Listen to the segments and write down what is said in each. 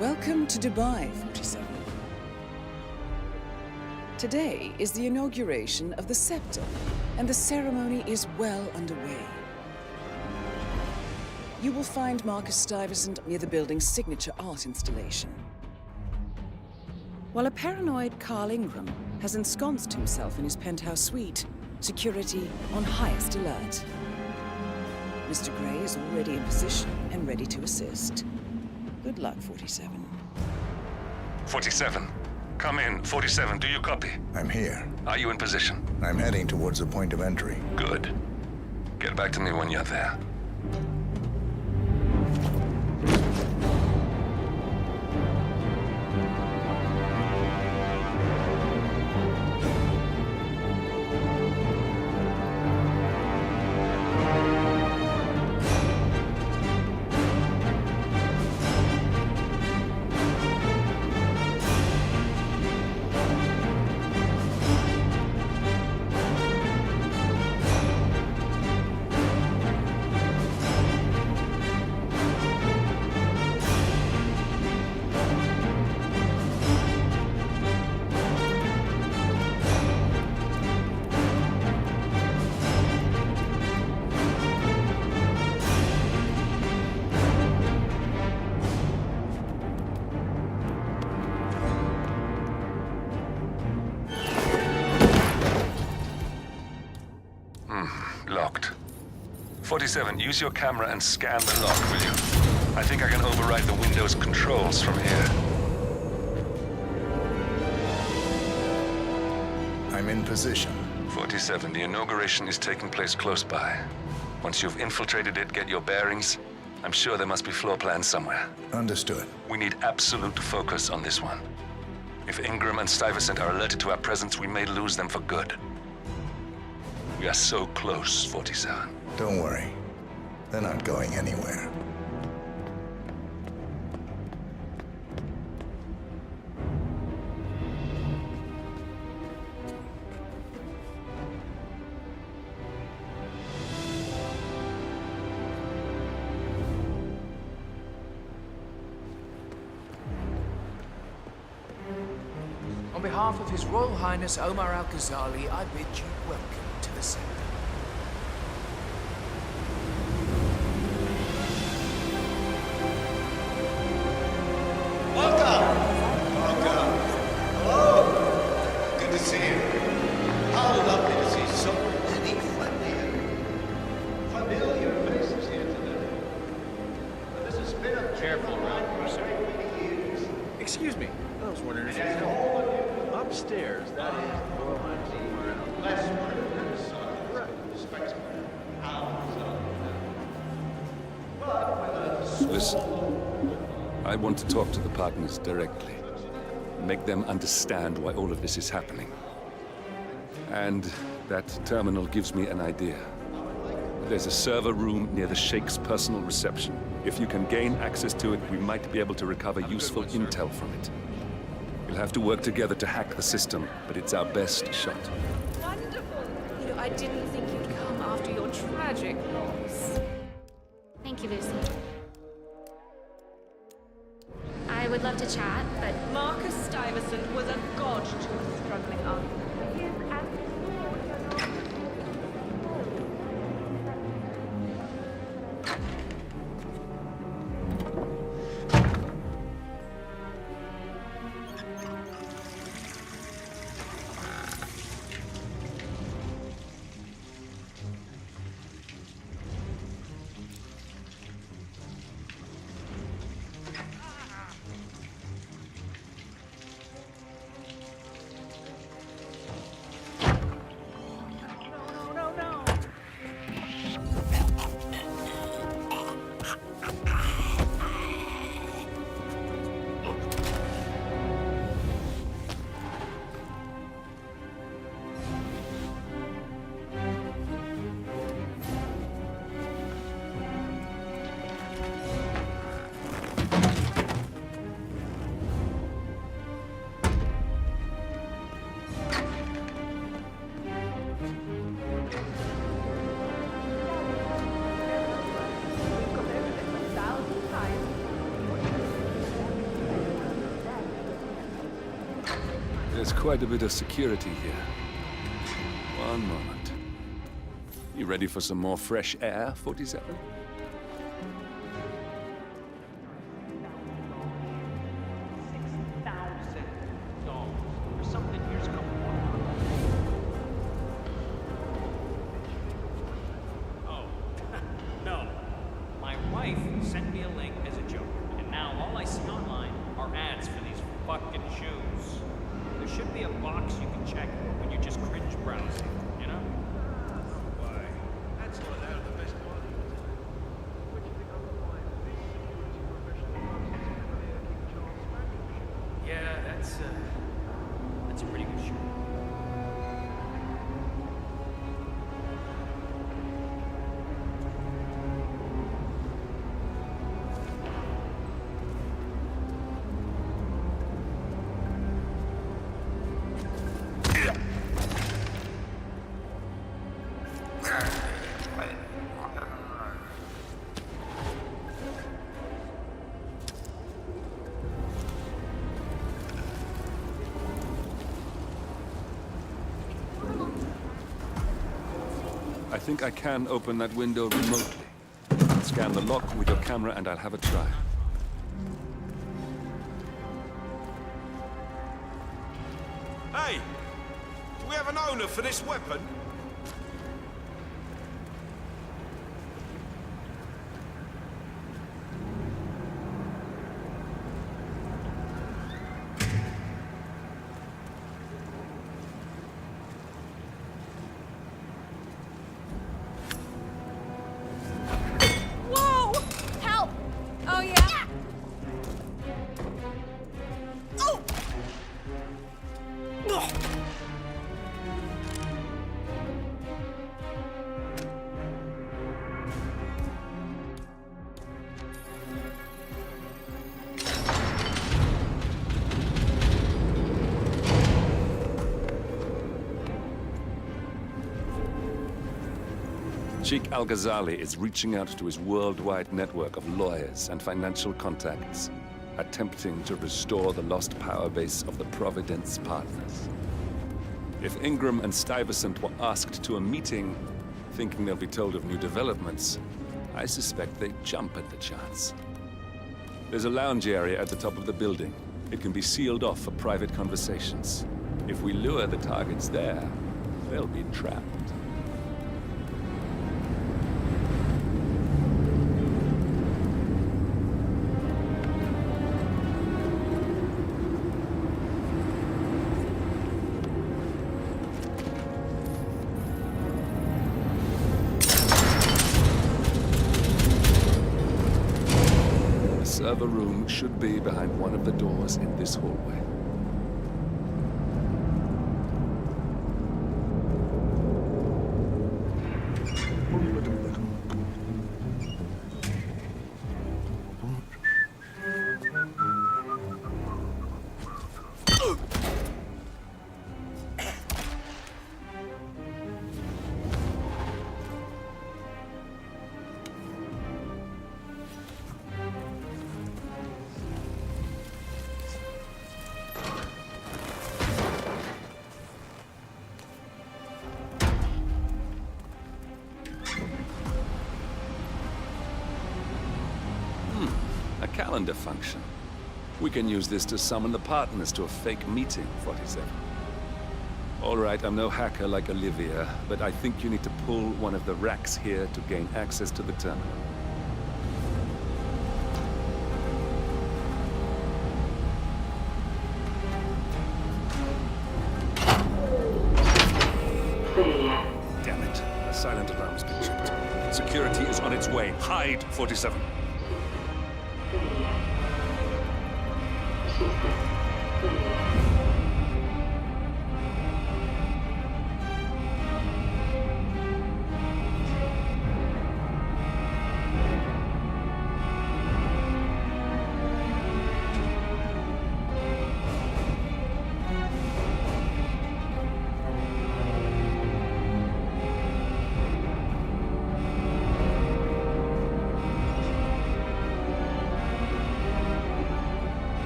Welcome to Dubai, 47. Today is the inauguration of the scepter, and the ceremony is well underway. You will find Marcus Stuyvesant near the building's signature art installation. While a paranoid Carl Ingram has ensconced himself in his penthouse suite, security on highest alert. Mr. Gray is already in position and ready to assist. Good luck, 47. 47. Come in. 47, do you copy? I'm here. Are you in position? I'm heading towards the point of entry. Good. Get back to me when you're there. Locked. 47, use your camera and scan the lock, will you? I think I can override the Windows controls from here. I'm in position. 47, the inauguration is taking place close by. Once you've infiltrated it, get your bearings. I'm sure there must be floor plans somewhere. Understood. We need absolute focus on this one. If Ingram and Stuyvesant are alerted to our presence, we may lose them for good. We are so close, 47. Don't worry. They're not going anywhere. On behalf of His Royal Highness Omar Al-Ghazali, I bid you welcome to the center. Welcome! Welcome! Hello! Good to see you. How lovely to see so many familiar faces here today. This has been a careful ride for so many years. Excuse me. I was wondering if you upstairs. That is the Royal Highness. Listen, I want to talk to the partners directly. Make them understand why all of this is happening. And that terminal gives me an idea. There's a server room near the Sheikh's personal reception. If you can gain access to it, we might be able to recover useful intel from it. We'll have to work together to hack the system, but it's our best shot. Wonderful. I didn't think you'd come after your tragic loss. Thank you, Lucy. I would love to chat, but Marcus Stuyvesant was a god to a struggling army. There's quite a bit of security here. One moment. You ready for some more fresh air, 47? For something years ago. Oh, no. My wife sent me a link as a joke, and now all I see online are ads for these fucking shoes. There should be a box you can check when you just cringe browsing, you know? Why? That's not out of the best quality. Yeah, that's a pretty good shoe. I think I can open that window remotely. Scan the lock with your camera and I'll have a try. Hey! Do we have an owner for this weapon? Whoa! Help! Oh, yeah? Oh! Sheikh Al-Ghazali is reaching out to his worldwide network of lawyers and financial contacts, attempting to restore the lost power base of the Providence Partners. If Ingram and Stuyvesant were asked to a meeting, thinking they'll be told of new developments, I suspect they'd jump at the chance. There's a lounge area at the top of the building. It can be sealed off for private conversations. If we lure the targets there, they'll be trapped. The server room should be behind one of the doors in this hallway. A calendar function. We can use this to summon the partners to a fake meeting, 47. All right, I'm no hacker like Olivia, but I think you need to pull one of the racks here to gain access to the terminal. Damn it. A silent alarm's been tripped. Security is on its way. Hide, 47.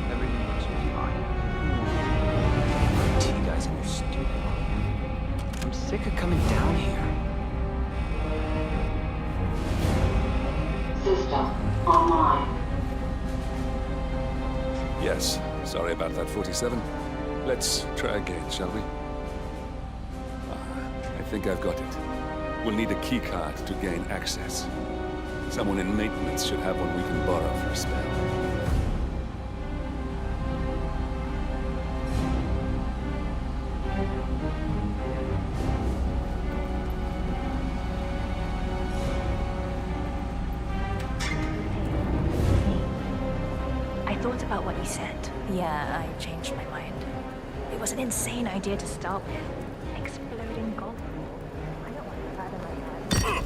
Everything looks fine. I'm sick of coming down here. System online. Yes, sorry about that, 47. Let's try again, shall we? I think I've got it. We'll need a keycard to gain access. Someone in maintenance should have one we can borrow for a spell. I thought about what you said. Yeah, I changed my mind. It was an insane idea to start with. Exploding golf ball. I don't want to further like that.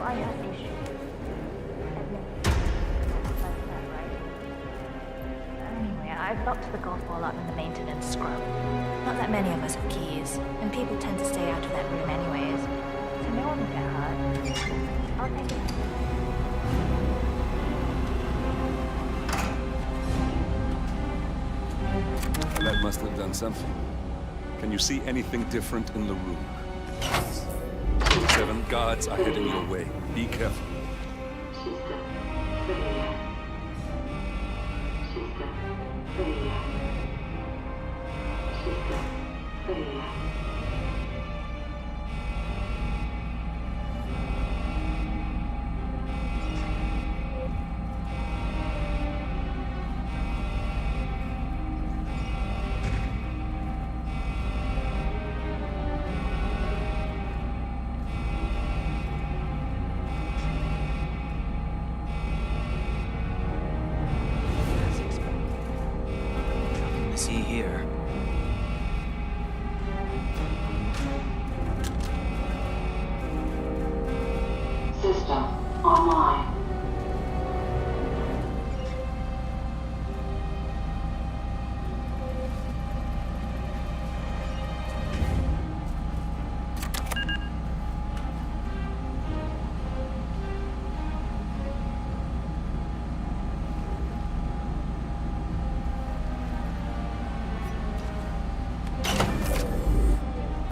I have issues. Anyway, I've locked the golf ball up in the maintenance scrub. Not that many of us have keys, and people tend to stay out of that room anyways, so no one will get hurt. I'll take it. That must have done something. Can you see anything different in the room? 7 guards are heading your way. Be careful. System failure. System failure. System failure. See here. System online.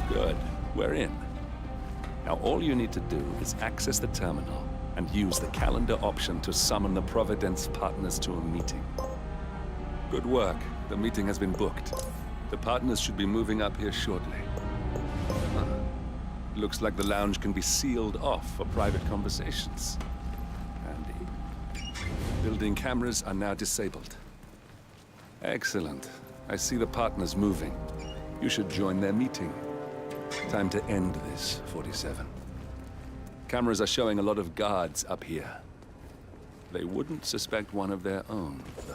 Good. We're in. Now all you need to do is access the terminal and use the calendar option to summon the Providence partners to a meeting. Good work. The meeting has been booked. The partners should be moving up here shortly. Huh. Looks like the lounge can be sealed off for private conversations. Handy. Building cameras are now disabled. Excellent. I see the partners moving. You should join their meeting. Time to end this, 47. Cameras are showing a lot of guards up here. They wouldn't suspect one of their own, though.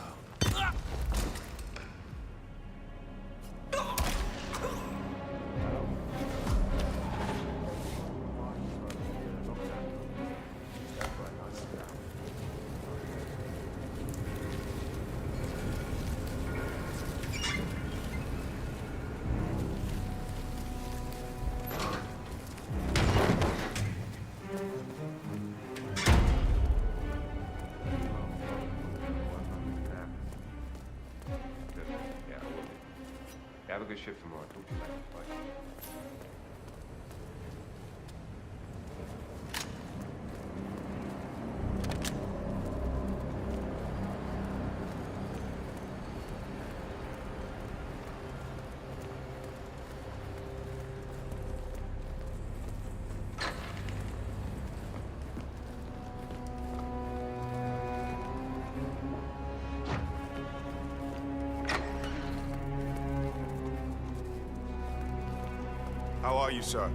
Have a good shift tomorrow. Talk to you later. Bye. How are you, sir?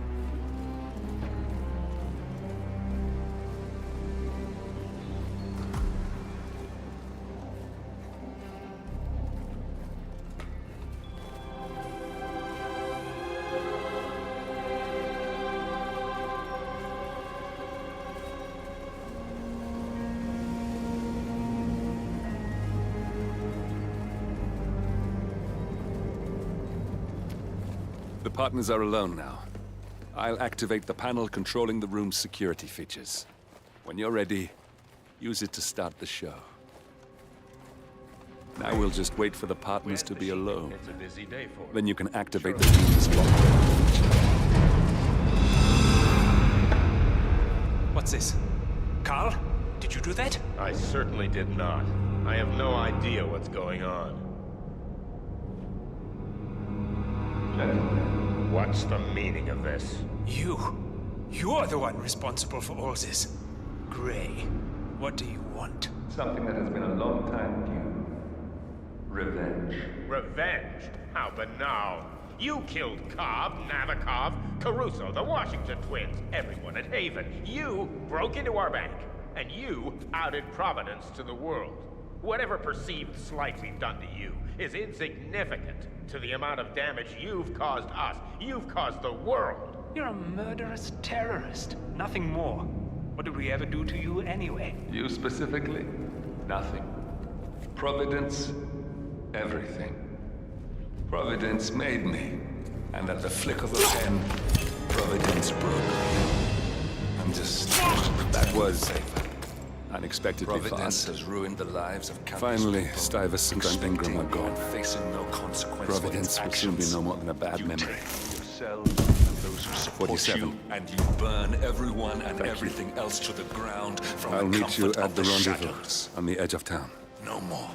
The partners are alone now. I'll activate the panel controlling the room's security features. When you're ready, Use it to start the show. Now we'll just wait for the partners to be alone. It's a busy day for Then you can activate the Venus lock. What's this? Carl? Did you do that? I certainly did not. I have no idea what's going on. Gentlemen, what's the meaning of this? You're the one responsible for all this. Gray, what do you want? Something that has been a long time due. Revenge. Revenge? How banal. You killed Cobb, Navikov, Caruso, the Washington twins, everyone at Haven. You broke into our bank, and you outed Providence to the world. Whatever perceived slight we've done to you is insignificant to the amount of damage you've caused us. You've caused the world. You're a murderous terrorist. Nothing more. What did we ever do to you anyway? You specifically? Nothing. Providence, everything. Providence made me. And at the flick of a pen, Providence broke me. I'm just... That was unexpectedly Providence fast. has ruined the lives of countless Finally, people. Stuyvesant and Expecting Ingram are gone. and facing no consequence Providence for will its soon be actions. no more than a bad You memory. take yourselves and those who support 47. you, and you burn everyone and everything else to the ground from I'll the meet you comfort at of the rendezvous shadows. on the edge of town. No more.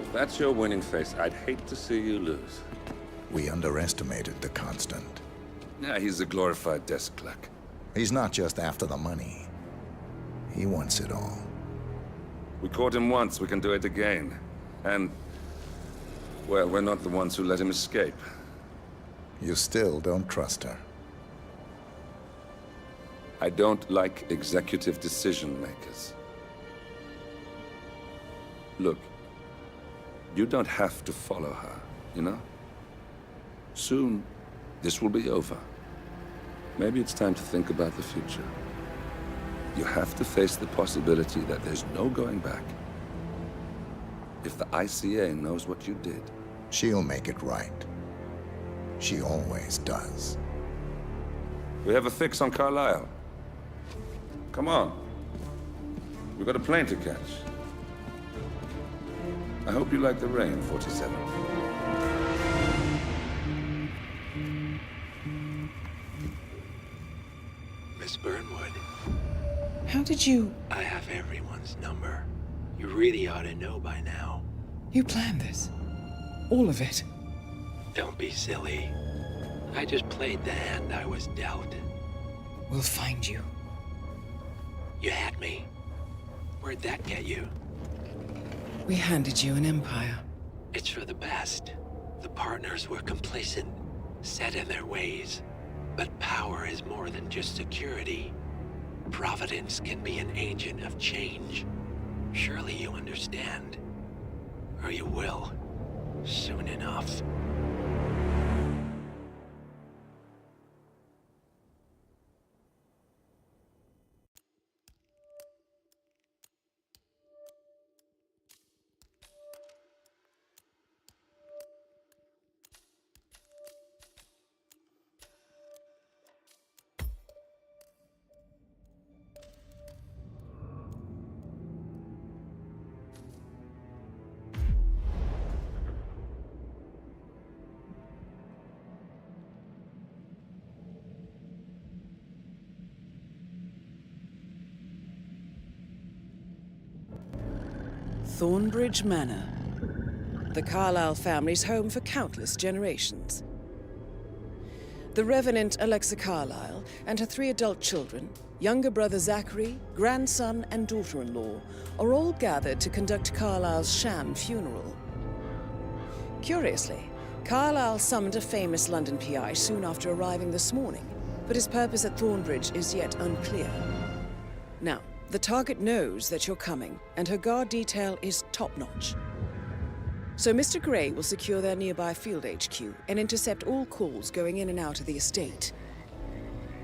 If that's your winning face, I'd hate to see you lose. We underestimated the Constant. Yeah, he's a glorified desk clerk. He's not just after the money. He wants it all. We caught him once, we can do it again. And, well, we're not the ones who let him escape. You still don't trust her. I don't like executive decision makers. Look, you don't have to follow her, you know? Soon, this will be over. Maybe it's time to think about the future. You have to face the possibility that there's no going back. If the ICA knows what you did, she'll make it right. She always does. we have a fix on Carlisle. Come on. We've got a plane to catch. I hope you like the rain, 47. Miss Burnwood, How did you... I have everyone's number. You really ought to know by now. You planned this? All of it? Don't be silly. I just played the hand I was dealt. We'll find you. You had me. Where'd that get you? We handed you an empire. It's for the best. The partners were complacent, set in their ways. But power is more than just security. Providence can be an agent of change. Surely you understand. Or you will. Soon enough. Thornbridge Manor, the Carlyle family's home for countless generations. The Revenant Alexa Carlyle and her 3 adult children, younger brother Zachary, grandson, and daughter-in-law, are all gathered to conduct Carlyle's sham funeral. Curiously, Carlyle summoned a famous London PI soon after arriving this morning, but his purpose at Thornbridge is yet unclear. Now, the target knows that you're coming, and her guard detail is top-notch. So Mr. Gray will secure their nearby field HQ and intercept all calls going in and out of the estate.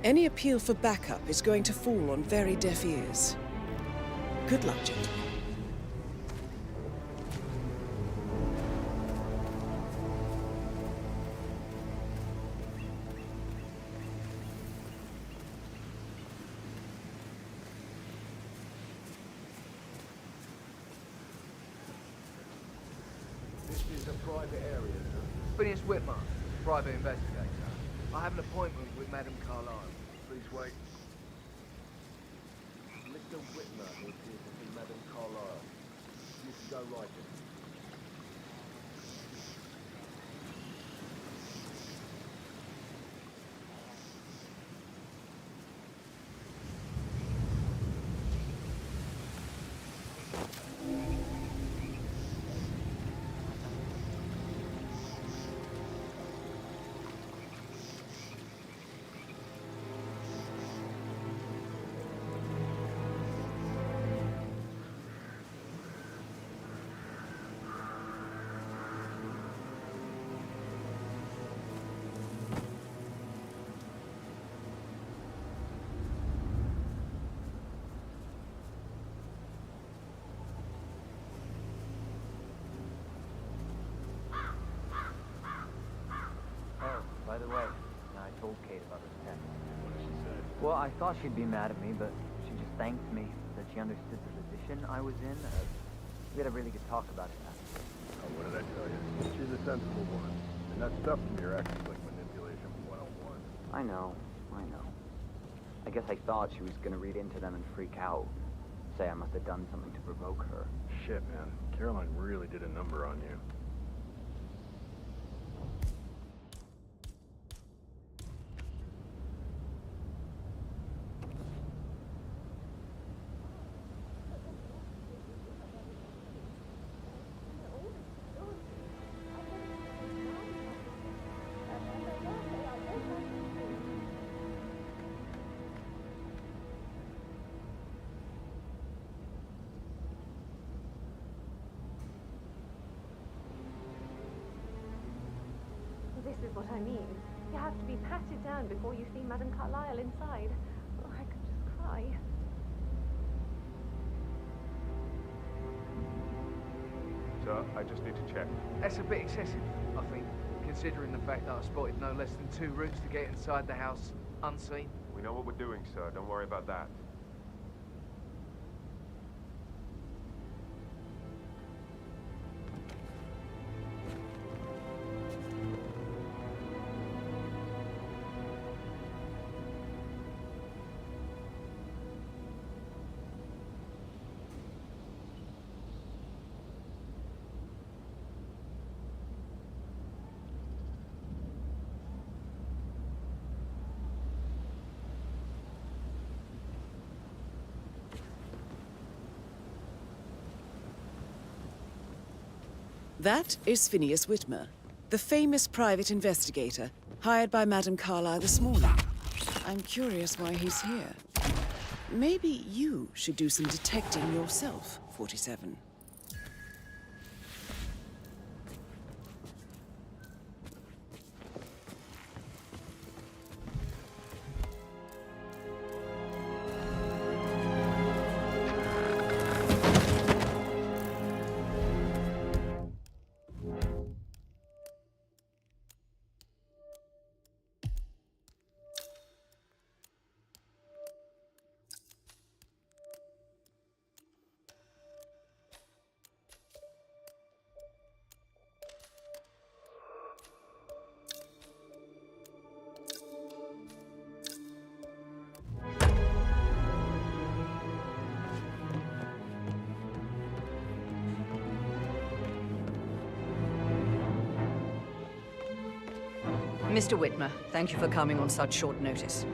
Any appeal for backup is going to fall on very deaf ears. Good luck, gentlemen. Private area. Phineas Whitman, private investigator. I have an appointment with Madame Carlyle. Please wait. Mr. Whitman is here to see Madame Carlyle. You can go right in. By the way, I told Kate about this text. What did she say? Well, I thought she'd be mad at me, but she just thanked me that she understood the position I was in. We had a really good talk about it after. Oh, what did I tell you? She's a sensible woman. And that stuff from your ex is like manipulation 101. I know. I guess I thought she was gonna read into them and freak out. Say I must have done something to provoke her. Shit, man. Caroline really did a number on you. This is what I mean. You have to be patted down before you see Madame Carlyle inside. Oh, I could just cry. Sir, I just need to check. That's a bit excessive, I think, considering the fact that I spotted no less than 2 routes to get inside the house unseen. We know what we're doing, sir. Don't worry about that. That is Phineas Whitmer, the famous private investigator hired by Madame Carlyle this morning. I'm curious why he's here. Maybe you should do some detecting yourself, 47. Mr. Whitmer, thank you for coming on such short notice.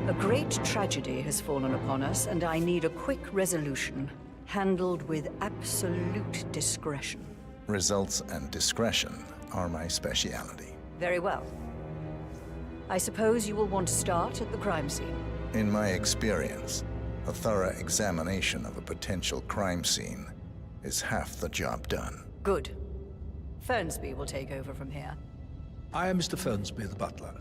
A great tragedy has fallen upon us, and I need a quick resolution, handled with absolute discretion. Results and discretion are my specialty. Very well. I suppose you will want to start at the crime scene. In my experience, a thorough examination of a potential crime scene is half the job done. Good. Fernsby will take over from here. I am Mr. Fernsby, the butler.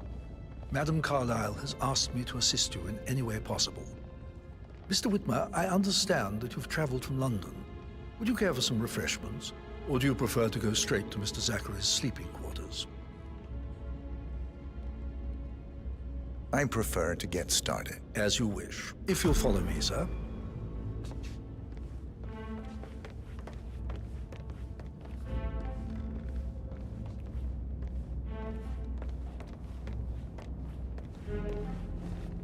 Madame Carlyle has asked me to assist you in any way possible. Mr. Whitmer, I understand that you've traveled from London. Would you care for some refreshments, or do you prefer to go straight to Mr. Zachary's sleeping quarters? I prefer to get started. As you wish. If you'll follow me, sir.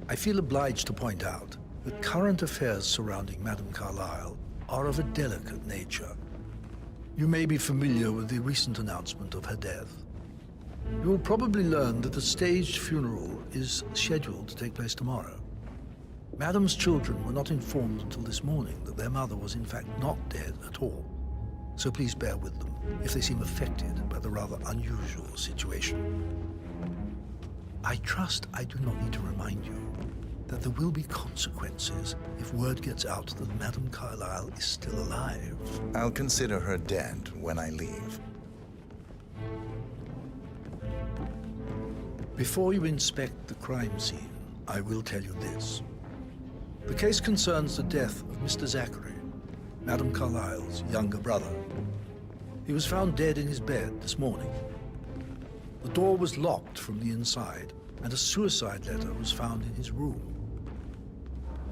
I feel obliged to point out that current affairs surrounding Madame Carlyle are of a delicate nature. You may be familiar with the recent announcement of her death. You will probably learn that a staged funeral is scheduled to take place tomorrow. Madame's children were not informed until this morning that their mother was in fact not dead at all. So please bear with them if they seem affected by the rather unusual situation. I trust I do not need to remind you that there will be consequences if word gets out that Madame Carlyle is still alive. I'll consider her dead when I leave. Before you inspect the crime scene, I will tell you this. The case concerns the death of Mr. Zachary, Madame Carlyle's younger brother. He was found dead in his bed this morning. The door was locked from the inside, and a suicide letter was found in his room.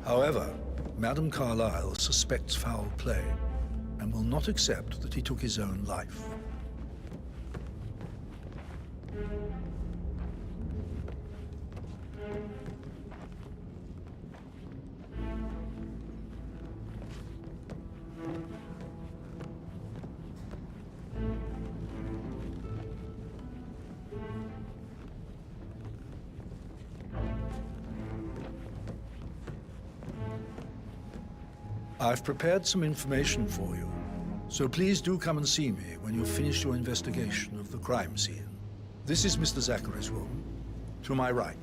However, Madame Carlyle suspects foul play and will not accept that he took his own life. I've prepared some information for you, so please do come and see me when you've finished your investigation of the crime scene. This is Mr. Zachary's room, to my right.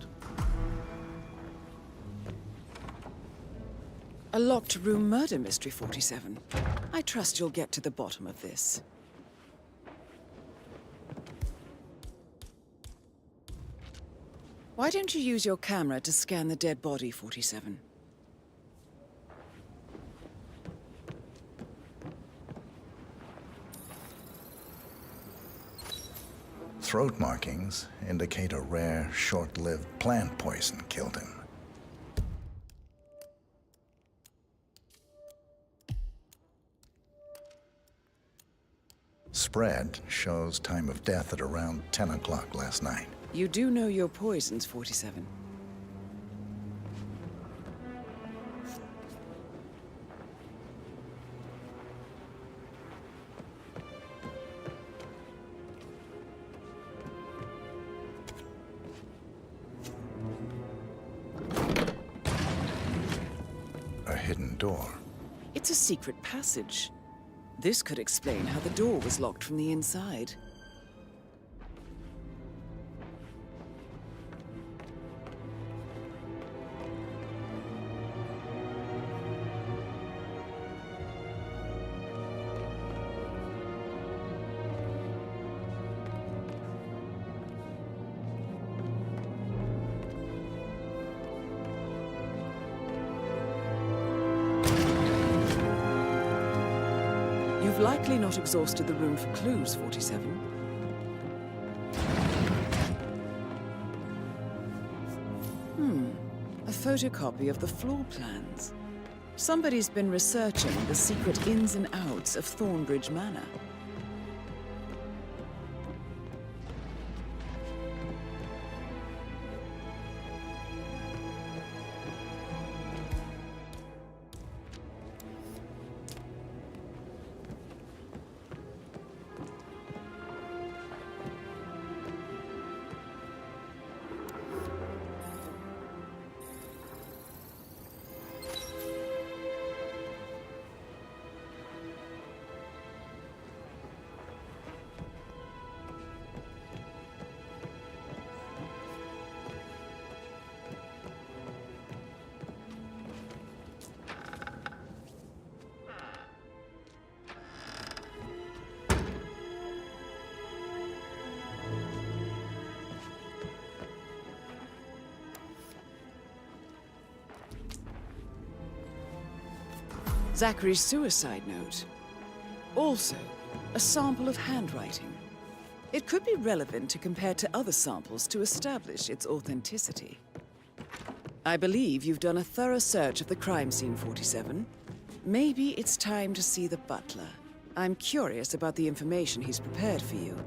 A locked room murder mystery, 47. I trust you'll get to the bottom of this. Why don't you use your camera to scan the dead body, 47? Throat markings indicate a rare, short-lived plant poison killed him. Spread shows time of death at around 10 o'clock last night. You do know your poisons, 47. A hidden door. It's a secret passage. This could explain how the door was locked from the inside. You've likely not exhausted the room for clues, 47. A photocopy of the floor plans. Somebody's been researching the secret ins and outs of Thornbridge Manor. Zachary's suicide note. Also, a sample of handwriting. It could be relevant to compare to other samples to establish its authenticity. I believe you've done a thorough search of the crime scene, 47. Maybe it's time to see the butler. I'm curious about the information he's prepared for you.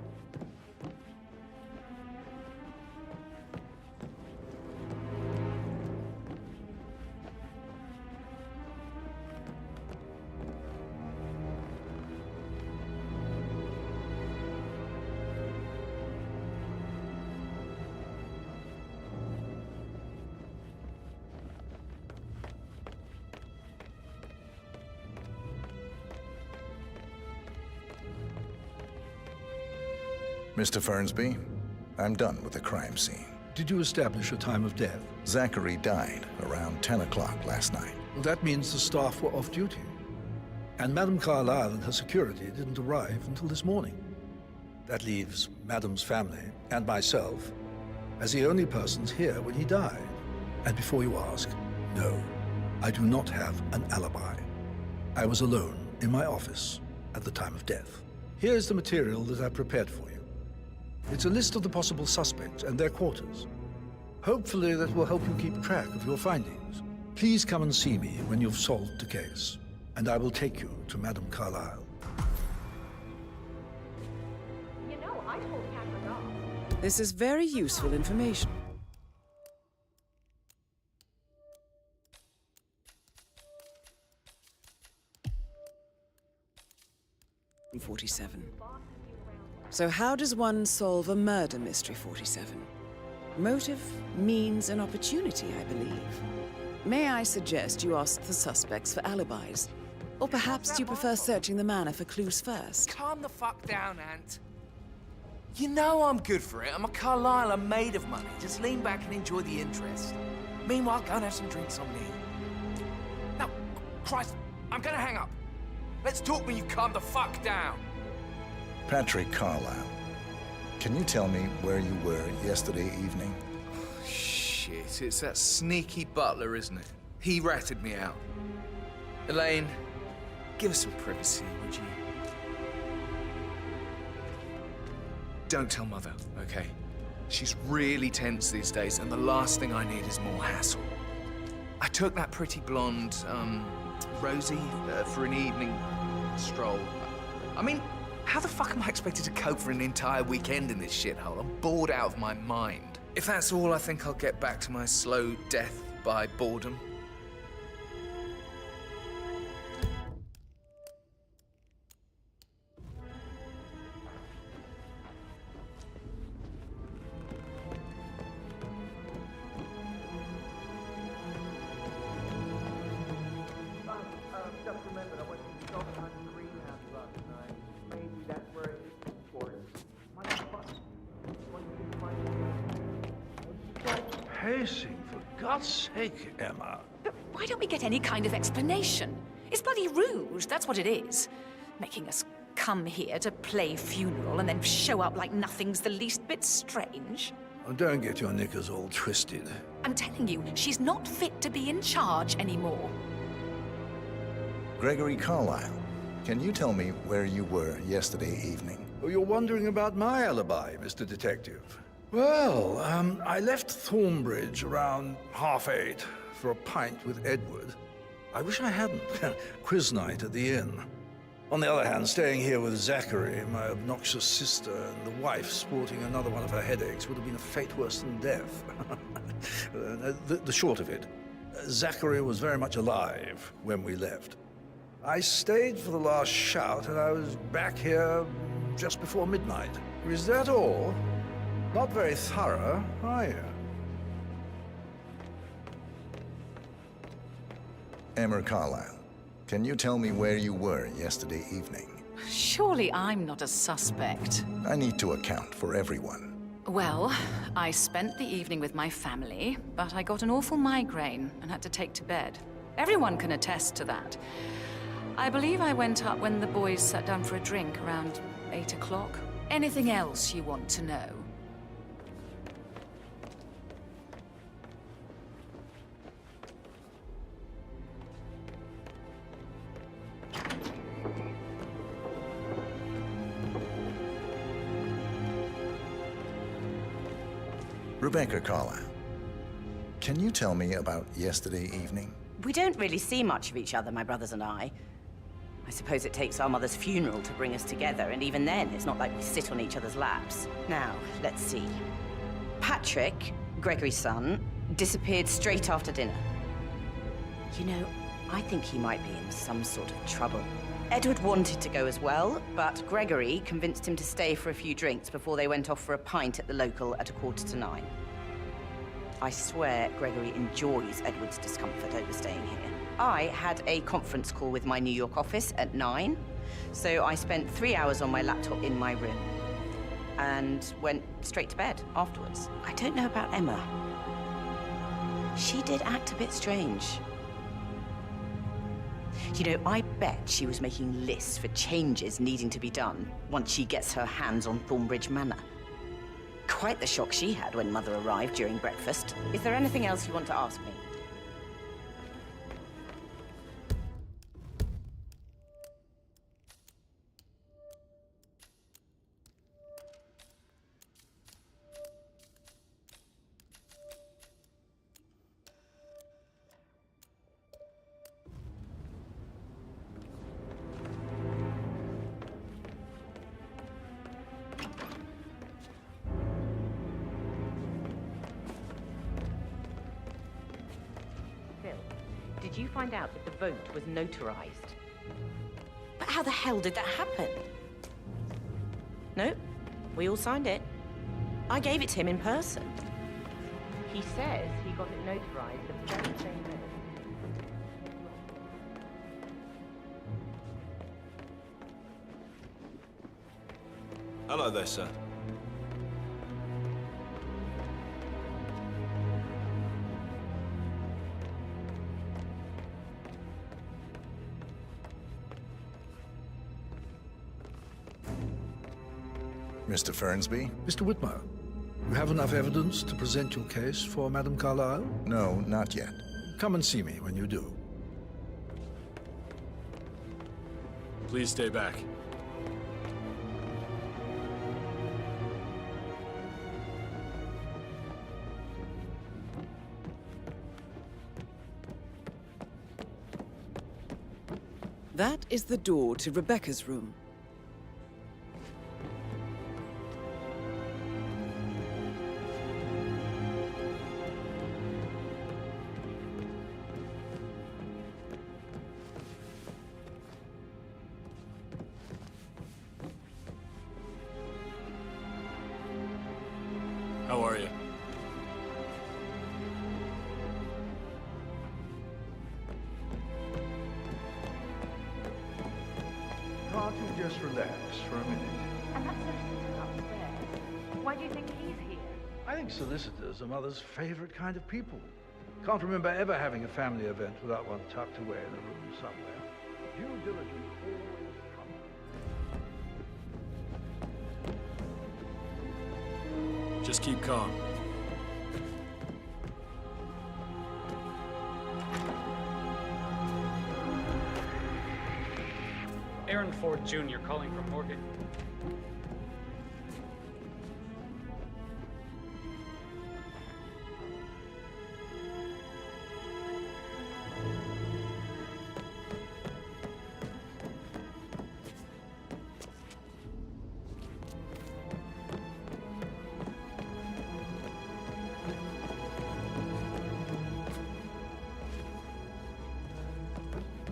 Mr. Fernsby, I'm done with the crime scene. Did you establish a time of death? Zachary died around 10 o'clock last night. Well, that means the staff were off duty. And Madame Carlyle and her security didn't arrive until this morning. That leaves Madame's family and myself as the only persons here when he died. And before you ask, no, I do not have an alibi. I was alone in my office at the time of death. Here's the material that I prepared for you. It's a list of the possible suspects and their quarters. Hopefully that will help you keep track of your findings. Please come and see me when you've solved the case, and I will take you to Madame Carlyle. You know, I told Catherine off. This is very useful information. .47. So how does one solve a murder mystery, 47? Motive, means, and opportunity, I believe. May I suggest you ask the suspects for alibis? Or perhaps you prefer searching the manor for clues first? Calm the fuck down, Ant. You know I'm good for it. I'm a Carlyle. I'm made of money. Just lean back and enjoy the interest. Meanwhile, go and have some drinks on me. No, Christ, I'm gonna hang up. Let's talk when you calm the fuck down. Patrick Carlyle, can you tell me where you were yesterday evening? Shit, it's that sneaky butler, isn't it? He ratted me out. Elaine, give us some privacy, would you? Don't tell Mother, okay? She's really tense these days, and the last thing I need is more hassle. I took that pretty blonde, Rosie, for an evening stroll. I mean, how the fuck am I expected to cope for an entire weekend in this shithole? I'm bored out of my mind. If that's all, I think I'll get back to my slow death by boredom. Just remembered I went to the Shopheim greenhouse last night. Maybe that's where it is for us. My Pacing, for God's sake, Emma. But why don't we get any kind of explanation? It's bloody rouge, that's what it is. Making us come here to play funeral and then show up like nothing's the least bit strange. Oh, don't get your knickers all twisted. I'm telling you, she's not fit to be in charge anymore. Gregory Carlyle, can you tell me where you were yesterday evening? Oh, you're wondering about my alibi, Mr. Detective. Well, I left Thornbridge around 8:30 for a pint with Edward. I wish I hadn't. Quiz night at the inn. On the other hand, staying here with Zachary, my obnoxious sister, and the wife sporting another one of her headaches would have been a fate worse than death. The short of it, Zachary was very much alive when we left. I stayed for the last shout, and I was back here just before midnight. Is that all? Not very thorough, are you? Emma Carlyle, can you tell me where you were yesterday evening? Surely I'm not a suspect. I need to account for everyone. Well, I spent the evening with my family, but I got an awful migraine and had to take to bed. Everyone can attest to that. I believe I went up when the boys sat down for a drink around 8 o'clock. Anything else you want to know? Rebecca Carlyle, can you tell me about yesterday evening? We don't really see much of each other, my brothers and I. I suppose it takes our mother's funeral to bring us together, and even then, it's not like we sit on each other's laps. Now, let's see. Patrick, Gregory's son, disappeared straight after dinner. You know, I think he might be in some sort of trouble. Edward wanted to go as well, but Gregory convinced him to stay for a few drinks before they went off for a pint at the local at 9:15. I swear Gregory enjoys Edward's discomfort over staying here. I had a conference call with my New York office at 9, so I spent 3 hours on my laptop in my room and went straight to bed afterwards. I don't know about Emma. She did act a bit strange. You know, I bet she was making lists for changes needing to be done once she gets her hands on Thornbridge Manor. Quite the shock she had when Mother arrived during breakfast. Is there anything else you want to ask me? Did you find out that the vote was notarized? But how the hell did that happen? No, we all signed it. I gave it to him in person. He says he got it notarized the very same day. Hello there, sir. Mr. Fernsby? Mr. Whitmer, you have enough evidence to present your case for Madame Carlyle? No, not yet. Come and see me when you do. Please stay back. That is the door to Rebecca's room. How are you? Can't you just relax for a minute? And that solicitor upstairs. Why do you think he's here? I think solicitors are Mother's favorite kind of people. Can't remember ever having a family event without one tucked away in a room somewhere. Due diligence always trumps. Just keep calm. Aaron Ford Jr. calling from Morgan.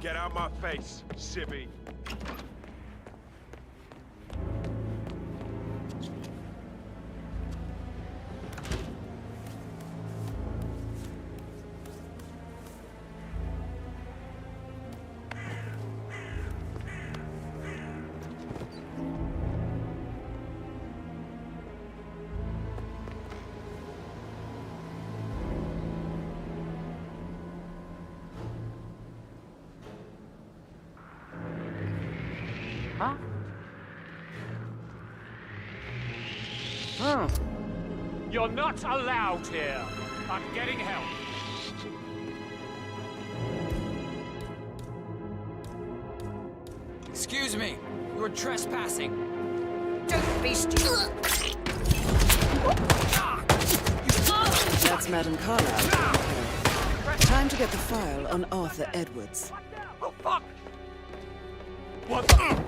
Get out my face, Sibby. Huh? Oh. You're not allowed here. I'm getting help. Excuse me. You were trespassing. Don't be stupid. You That's Madame Carlyle. Time to get the file on Arthur Edwards. Oh, fuck! What the?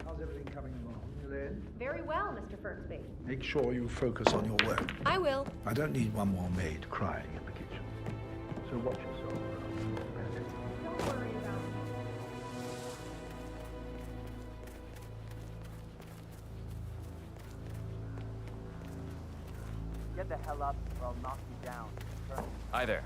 How's everything coming along, Elaine? Very well, Mr. Fernsby. Make sure you focus on your work. I will. I don't need one more maid crying in the kitchen. So watch yourself. Don't worry about it. Get the hell up or I'll knock you down. Hi there.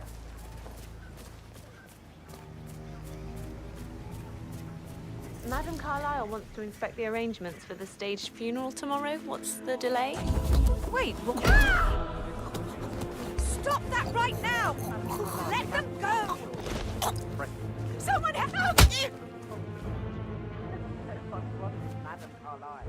Madame Carlyle wants to inspect the arrangements for the staged funeral tomorrow. What's the delay? Wait, what? Ah! Stop that right now! Let them go! Someone help! Madame Carlyle.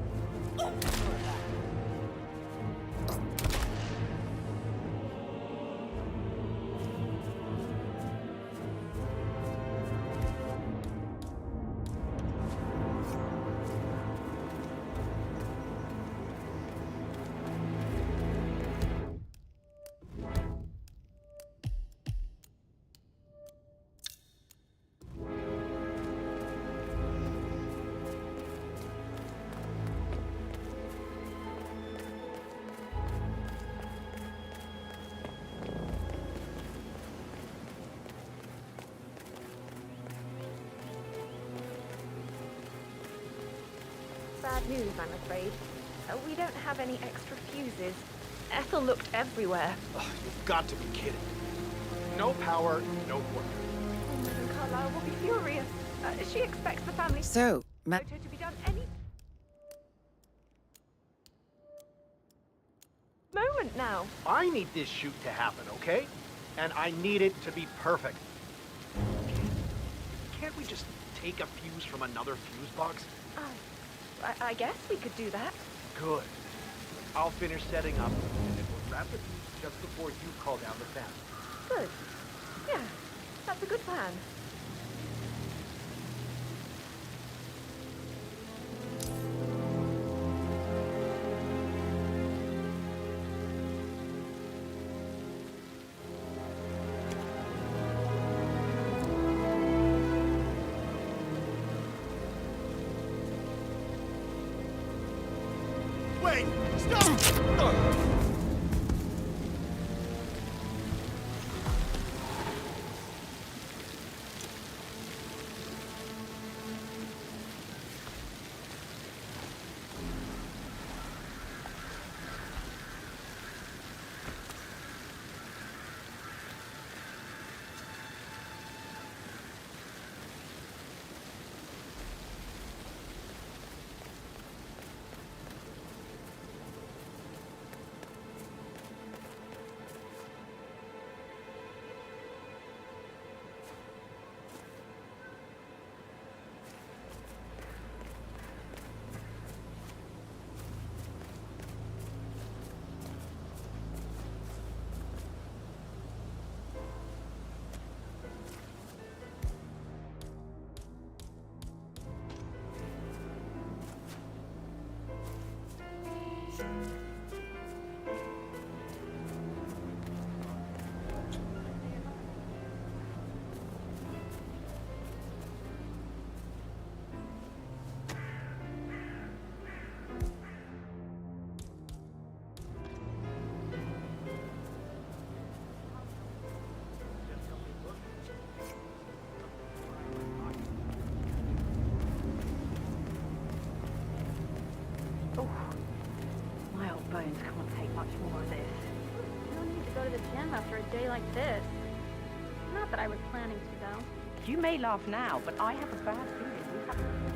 Bad news, I'm afraid. We don't have any extra fuses. Ethel looked everywhere. You've got to be kidding. No power, no work. Oh, Madame Carlyle will be furious. She expects the family So, photo to be done any moment now. I need this shoot to happen, okay? And I need it to be perfect. Can't we just take a fuse from another fuse box? I guess we could do that. Good. I'll finish setting up, and then we'll wrap the fuse just before you call down the family. Good. Yeah, that's a good plan. Wait! Stop! much more of this. You don't need to go to the gym after a day like this. Not that I was planning to, though. You may laugh now, but I have a bad feeling we haven't.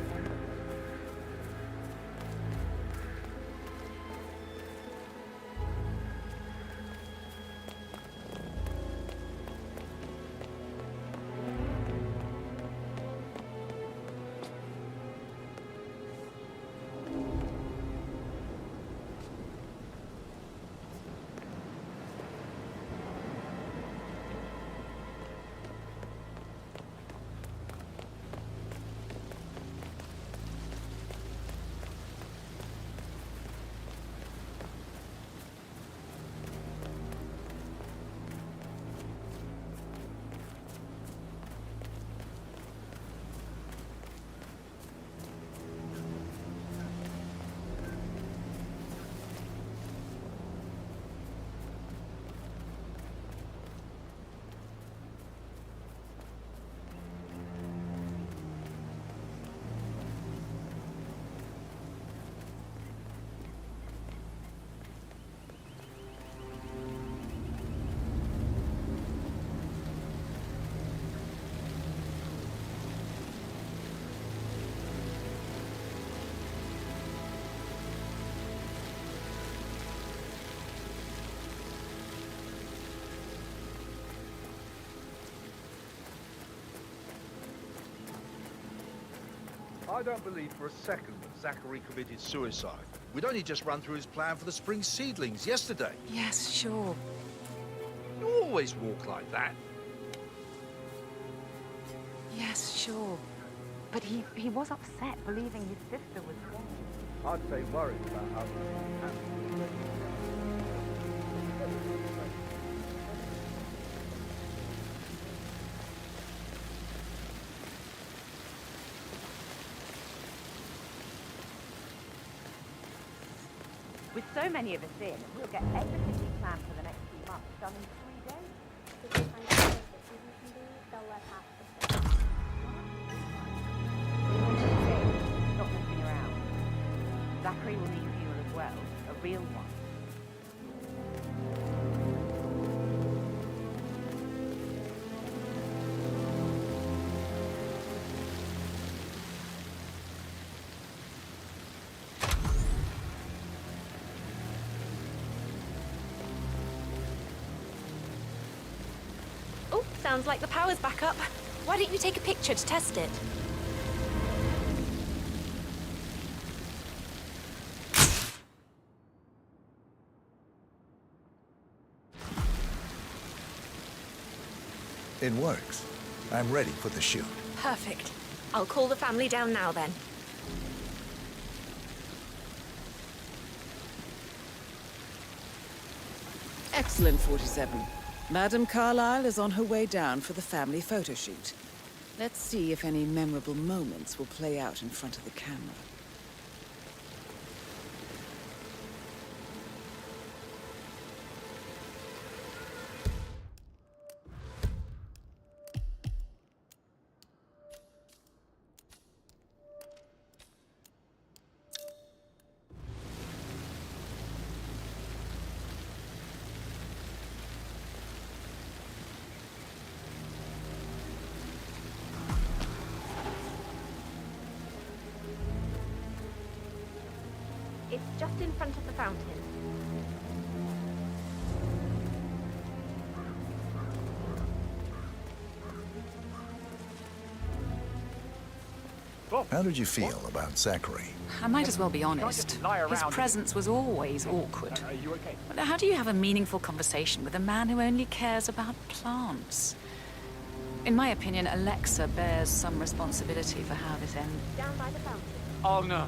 I don't believe for a second that Zachary committed suicide. We'd only just run through his plan for the spring seedlings yesterday. Yes, sure. You always walk like that. Yes, sure. But he was upset, believing his sister was wrong. I'd say worried about how With so many of us in, we'll get everything we planned for the next few months done in 3 days. If they find out that Susan can do, they'll let half the Stop messing around. Zachary will need fuel as well, a real one. Oh, sounds like the power's back up. Why don't you take a picture to test it? It works. I'm ready for the shoot. Perfect. I'll call the family down now then. Excellent, 47. Madame Carlyle is on her way down for the family photo shoot. Let's see if any memorable moments will play out in front of the camera. It's just in front of the fountain. How did you feel about Zachary? I might as well be honest. His presence was always awkward. But how do you have a meaningful conversation with a man who only cares about plants? In my opinion, Alexa bears some responsibility for how this ends. Down by the fountain. Oh no.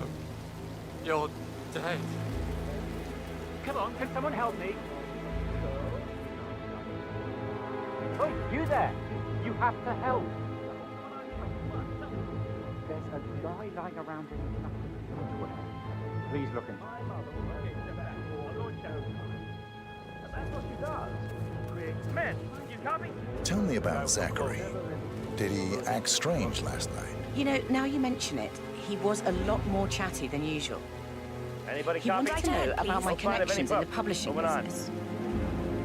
You're dead. Come on, can someone help me? Hey, you there! You have to help! There's a guy lying around in nothing. Please look in. That's what she does. Creates men. You copy? Tell me about Zachary. Did he act strange last night? You know, now you mention it, he was a lot more chatty than usual. Anybody He wants copy? to know about my No sign of any connections in the book. publishing Moving on. business.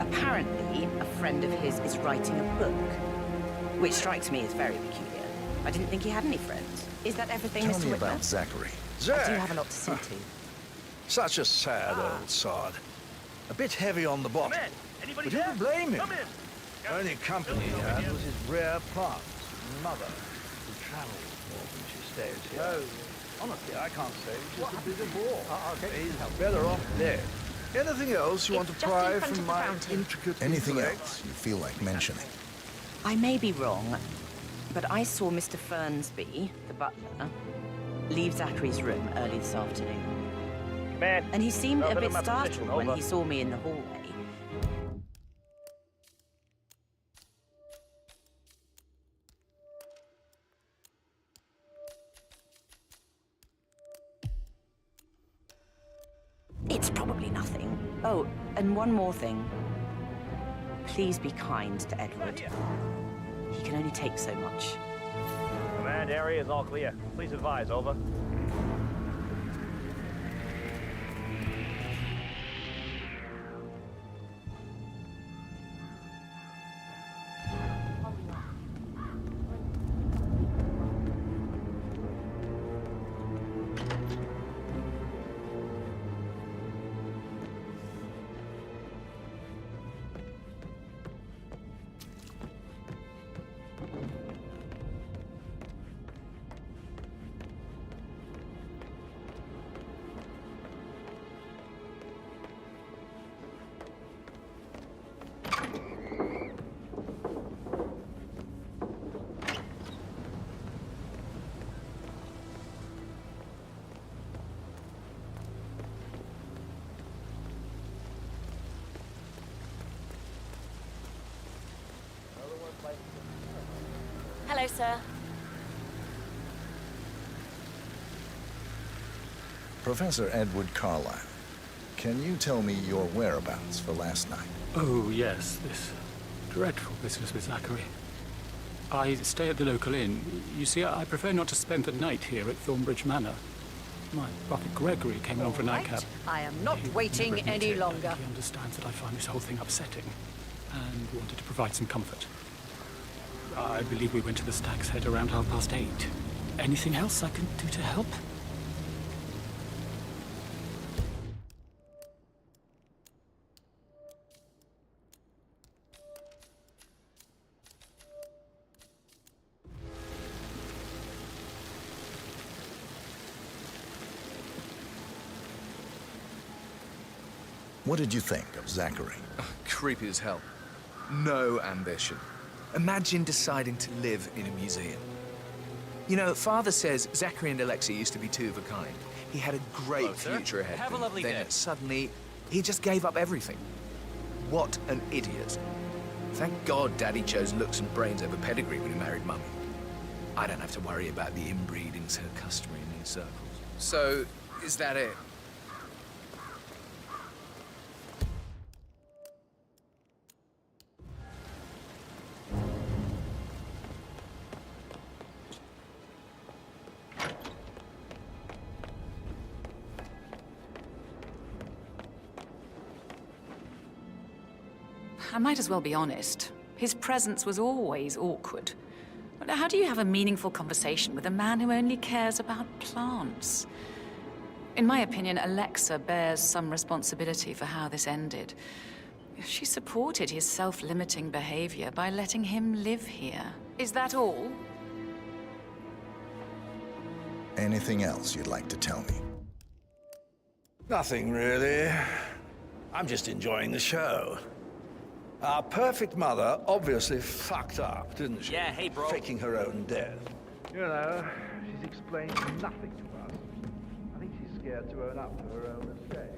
Apparently, a friend of his is writing a book, which strikes me as very peculiar. I didn't think he had any friends. Is that everything, Tell Mr. me Whitmer? about Zachary. I do have a lot to see to. Such a sad old sod. A bit heavy on the bottom. Anybody But who there? can blame him? Come in. Only company he had was his rare plants. Mother, who travels more than she stays here. Honestly, I can't say she's a bit of war. He's better off dead. Anything else you want to pry from my intricate Anything intellect? else you feel like mentioning? I may be wrong, but I saw Mr. Fernsby, the butler, leave Zachary's room early this afternoon. Man, and he seemed a relevant bit to my position. startled when Over. he saw me in the hallway. It's probably nothing. Oh, and one more thing. Please be kind to Edward. He can only take so much. Command area is all clear. Please advise, over. Hello, sir. Professor Edward Carlyle, can you tell me your whereabouts for last night? Oh, yes, this dreadful business with Zachary. I stay at the local inn. You see, I prefer not to spend the night here at Thornbridge Manor. My brother Gregory came along for a nightcap. I am not waiting any longer. He understands that I find this whole thing upsetting and wanted to provide some comfort. I believe we went to the Stag's Head around 8:30. Anything else I can do to help? What did you think of Zachary? Creepy as hell. No ambition. Imagine deciding to live in a museum. You know, Father says Zachary and Alexei used to be two of a kind. He had a great Hello, sir. future ahead Have of a him. lovely Then day. suddenly, he just gave up everything. What an idiot. Thank God Daddy chose looks and brains over pedigree when he married Mummy. I don't have to worry about the inbreeding so customary in these circles. So, is that it? I might as well be honest. His presence was always awkward. But how do you have a meaningful conversation with a man who only cares about plants? In my opinion, Alexa bears some responsibility for how this ended. She supported his self-limiting behavior by letting him live here. Is that all? Anything else you'd like to tell me? Nothing really. I'm just enjoying the show. Our perfect mother obviously fucked up, didn't she? Yeah, hey, bro. Faking her own death. You know, she's explained nothing to us. I think she's scared to own up to her own mistake.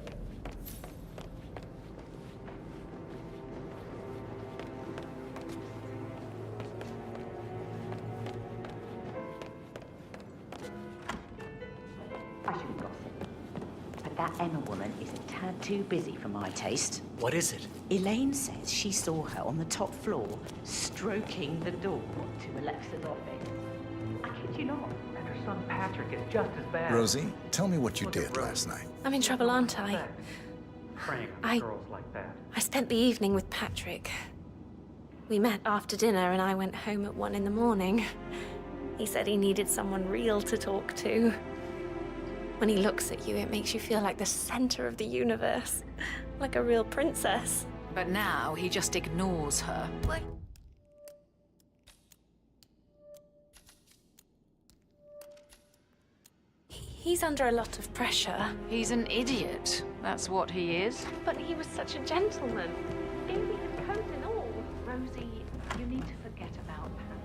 I shouldn't gossip, but that Emma woman is a tad too busy for my taste. What is it? Elaine says she saw her on the top floor, stroking the door to Alexa's office. I kid you not. Let her son Patrick is just as bad. Rosie, tell me what you did last night. I'm in trouble, aren't I? Preying on I- girls like that. I spent the evening with Patrick. We met after dinner and I went home at 1 in the morning. He said he needed someone real to talk to. When he looks at you, it makes you feel like the center of the universe. Like a real princess. But now he just ignores her. Like... He's under a lot of pressure. He's an idiot. That's what he is. But he was such a gentleman. Baby his coat and all. Rosie, you need to forget about Patrick.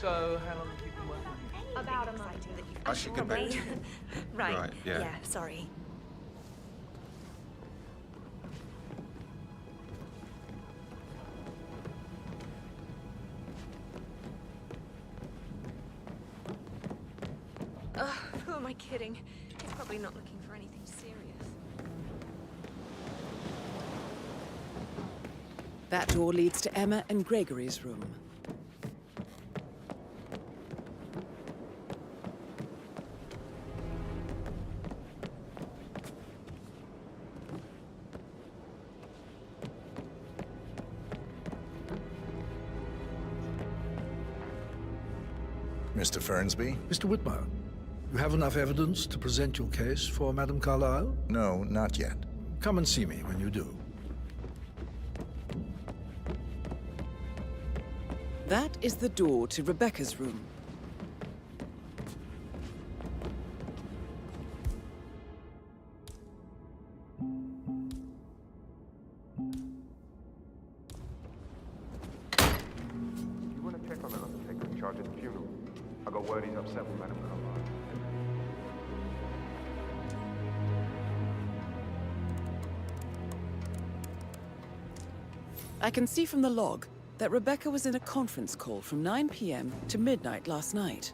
So, how long have you been working here? About a month. I should get back to you. Right. yeah. Yeah, sorry. Who am I kidding? He's probably not looking for anything serious. That door leads to Emma and Gregory's room. Mr. Fernsby? Mr. Whitmer, you have enough evidence to present your case for Madame Carlyle? No, not yet. Come and see me when you do. That is the door to Rebecca's room. You want to check on the undertaker in charge of the funeral? I got word he's upset with Madame Carlyle. I can see from the log that Rebecca was in a conference call from 9 p.m. to midnight last night.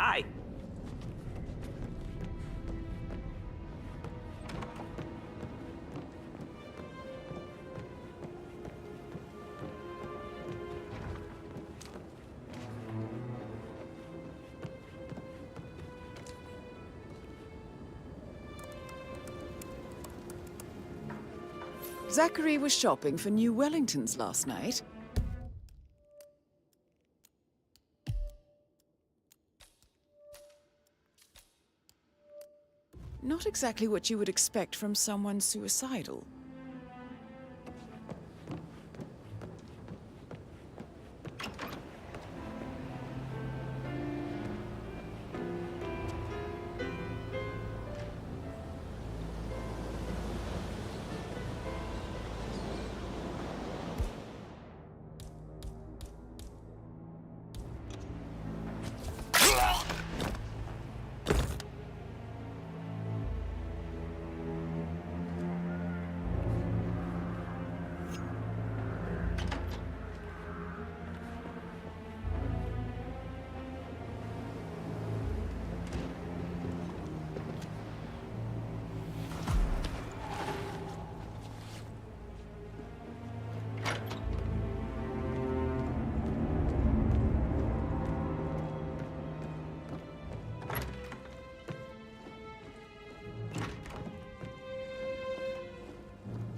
Hi. Zachary was shopping for new Wellingtons last night. Not exactly what you would expect from someone suicidal.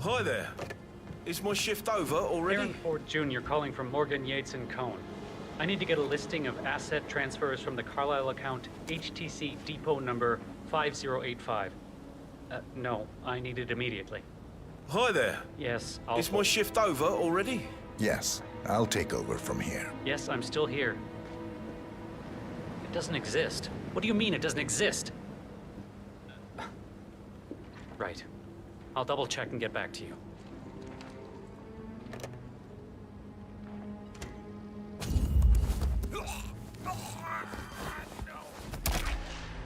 Hi there. Is my shift over already? Aaron Ford Jr. calling from Morgan, Yates & Cohn. I need to get a listing of asset transfers from the Carlisle account HTC depot number 5085. No, I need it immediately. Hi there. Yes, Is my shift over already? Yes, I'll take over from here. Yes, I'm still here. It doesn't exist. What do you mean it doesn't exist? Right. I'll double check and get back to you.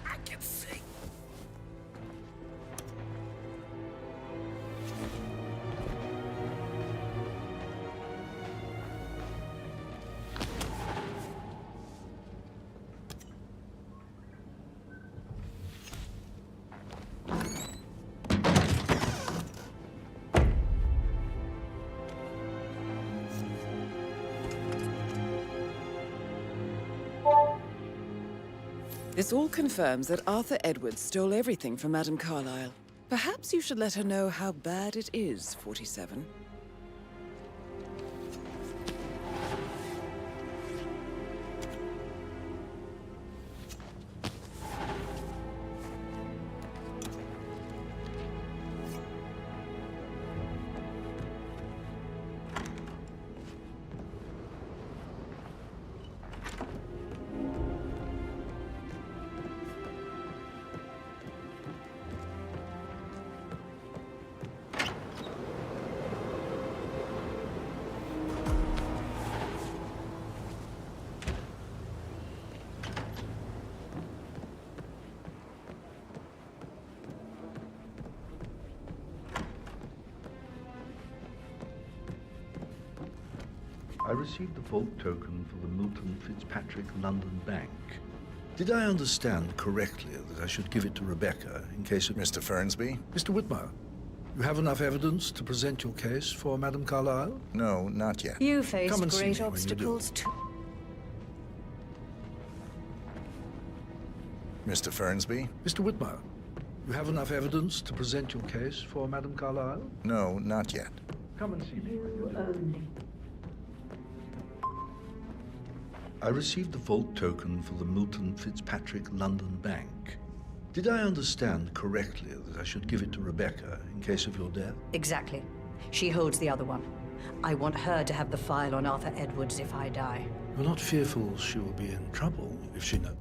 I can see. This all confirms that Arthur Edwards stole everything from Madame Carlisle. Perhaps you should let her know how bad it is, 47. I received the vault token for the Milton Fitzpatrick London Bank. Did I understand correctly that I should give it to Rebecca in case of... Mr. Fernsby? Mr. Whitmire, you have enough evidence to present your case for Madame Carlisle? No, not yet. You face Come and see great me when you do. obstacles too. Mr. Fernsby? Mr. Whitmire, you have enough evidence to present your case for Madame Carlisle? No, not yet. Come and see me when you do. Only. I received the vault token for the Milton Fitzpatrick London Bank. Did I understand correctly that I should give it to Rebecca in case of your death? Exactly. She holds the other one. I want her to have the file on Arthur Edwards if I die. You're not fearful she will be in trouble if she knows?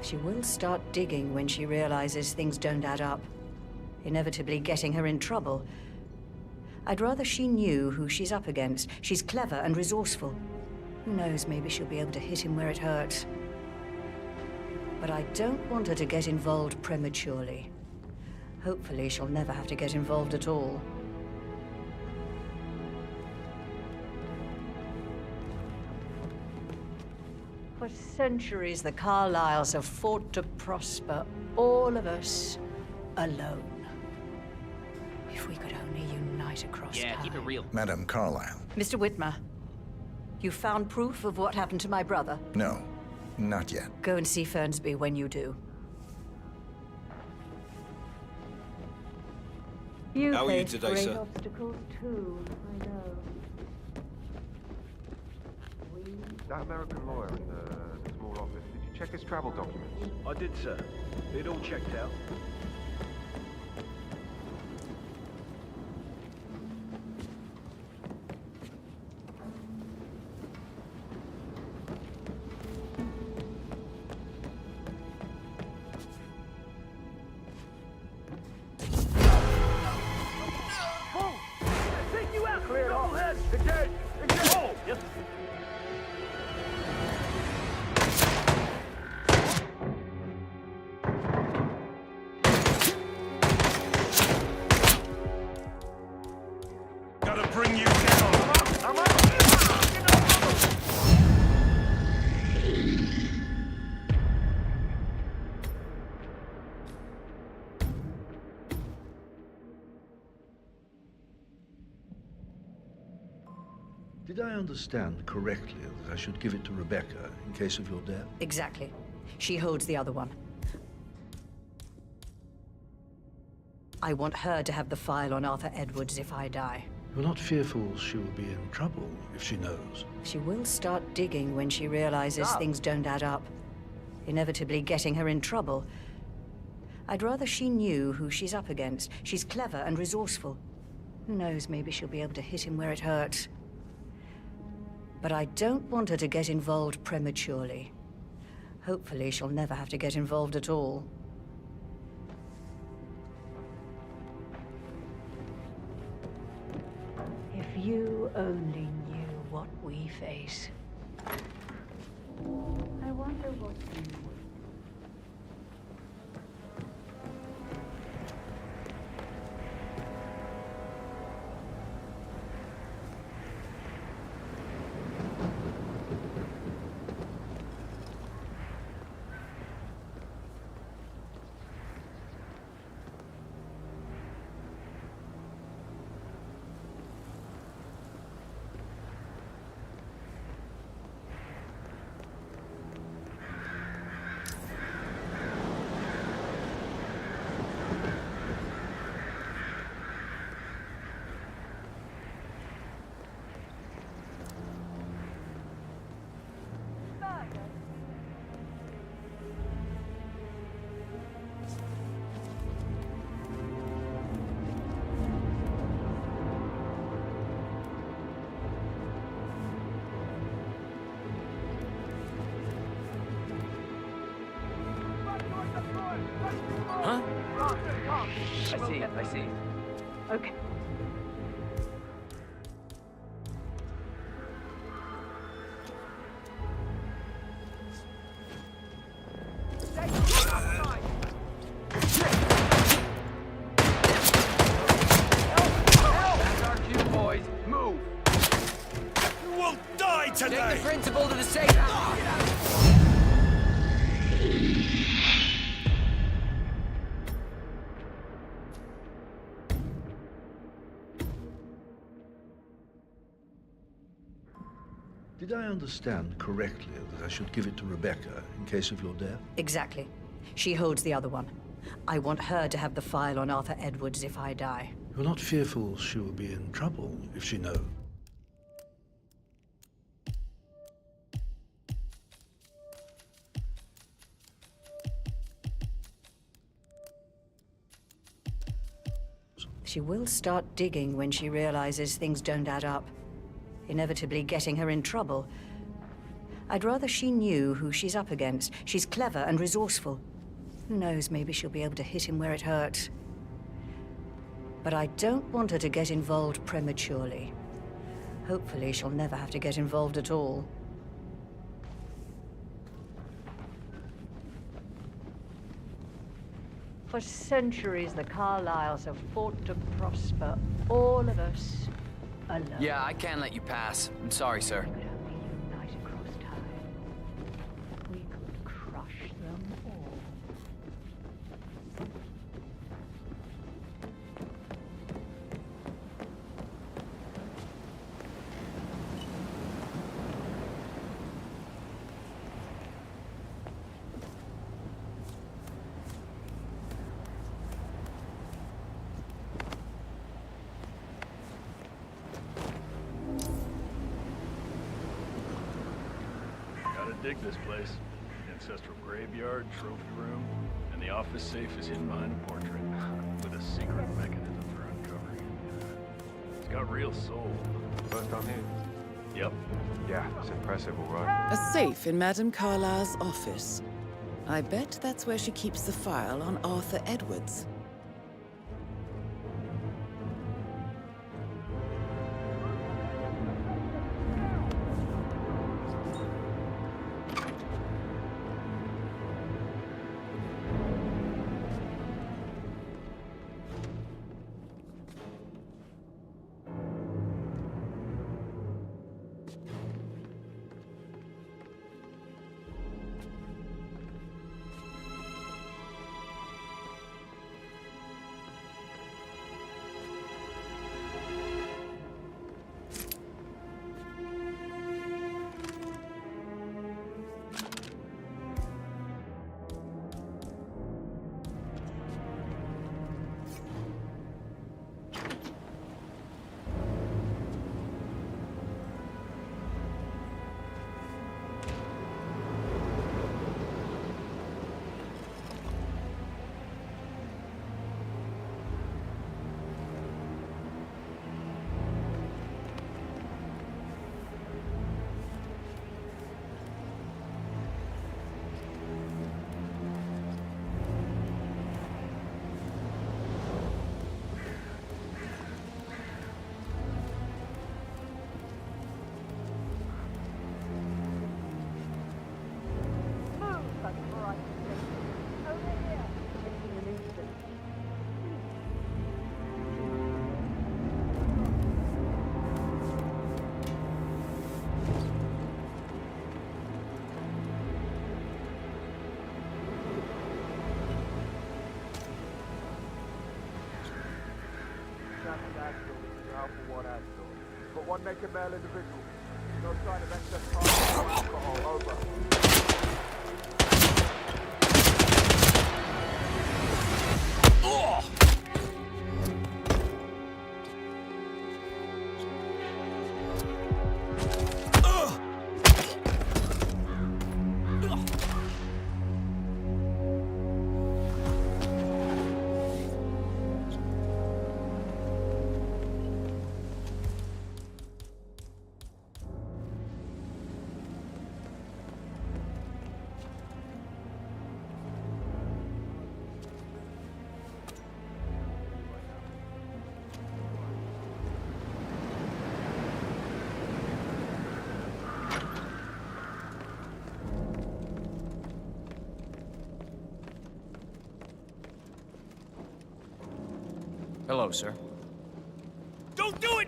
She will start digging when she realizes things don't add up, inevitably getting her in trouble. I'd rather she knew who she's up against. She's clever and resourceful. Who knows, maybe she'll be able to hit him where it hurts. But I don't want her to get involved prematurely. Hopefully she'll never have to get involved at all. For centuries, the Carlyles have fought to prosper, all of us alone. If we could only unite. unite across Yeah, time. keep it real. Madam Carlyle. Mr. Whitmer, you found proof of what happened to my brother? No, not yet. Go and see Fernsby when you do. You How are you today, great sir? obstacles too, I know. That American lawyer in the small office, did you check his travel documents? I did, sir. It all checked out. Take you out, clear all heads. Engage! Engage! Oh, yes. Gotta bring you down. I'm up. Did I understand correctly that I should give it to Rebecca in case of your death? Exactly. She holds the other one. I want her to have the file on Arthur Edwards if I die. You're not fearful she will be in trouble if she knows? She will start digging when she realizes things don't add up, inevitably getting her in trouble. I'd rather she knew who she's up against. She's clever and resourceful. Who knows, maybe she'll be able to hit him where it hurts. But I don't want her to get involved prematurely. Hopefully she'll never have to get involved at all. If you only knew what we face. I wonder what you would. Huh? I see. Okay. That's our cue, boys. Move. You will die today. Take the principal to the safe house. Did I understand correctly that I should give it to Rebecca in case of your death? Exactly. She holds the other one. I want her to have the file on Arthur Edwards if I die. You're not fearful she will be in trouble if she knows? She will start digging when she realizes things don't add up, inevitably getting her in trouble. I'd rather she knew who she's up against. She's clever and resourceful. Who knows, maybe she'll be able to hit him where it hurts. But I don't want her to get involved prematurely. Hopefully she'll never have to get involved at all. For centuries, the Carlyles have fought to prosper, all of us alone. Yeah, I can't let you pass. I'm sorry, sir. Unite across time. We could crush them all. dig this place. Ancestral graveyard, trophy room, and the office safe is hidden behind a portrait, with a secret mechanism for uncovering it. It's got real soul. First time here? Yep. Yeah, it's impressive, all right. A safe in Madame Carlyle's office. I bet that's where she keeps the file on Arthur Edwards. But one naked male individual. No sign of excess party or alcohol. Over. Hello, sir. Don't do it!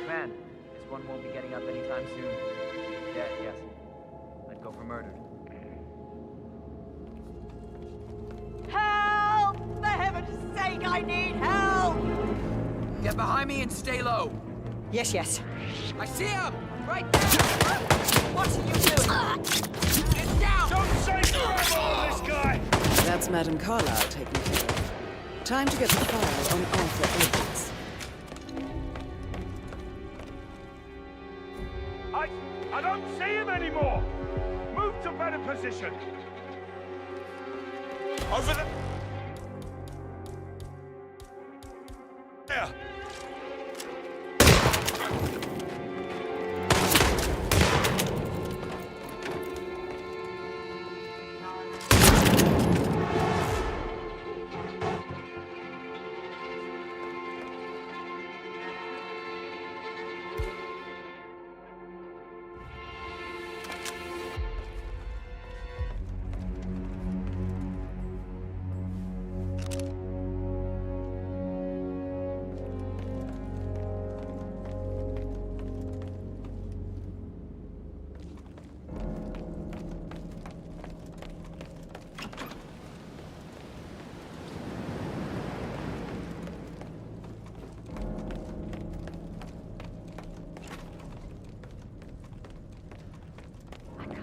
Man, this one won't be getting up anytime soon. Yeah, yes. I'd go for murder. Help! For heaven's sake, I need help! Get behind me and stay low. Yes, yes. I see him! Right there! What are you doing? Get down! Don't say trouble, this guy! That's Madame Carlyle taken care of. Time to get the file on Arthur Edwards. I don't see direction! Over there!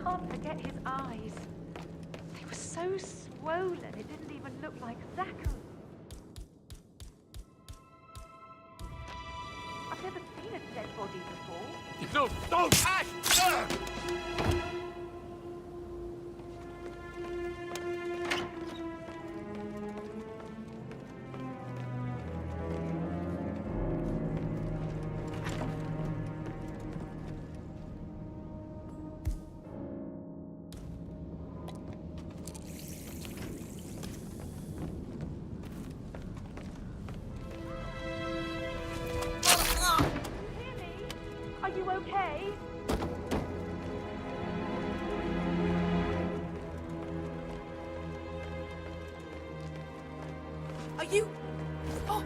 Can't forget his eyes. They were so swollen, it didn't even look like Zachary. I've never seen a dead body before. No, don't! Ash! Are you okay? Are you... Oh.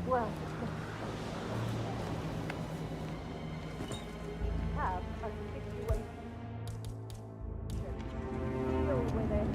Well, have a situation. Deal with it.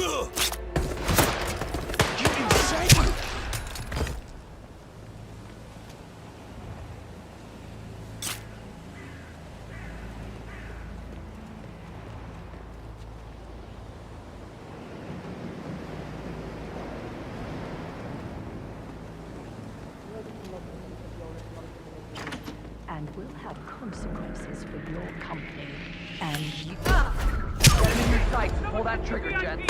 You insane! And will have consequences for your company and you. Enemy in sight! Pull that trigger, Jen!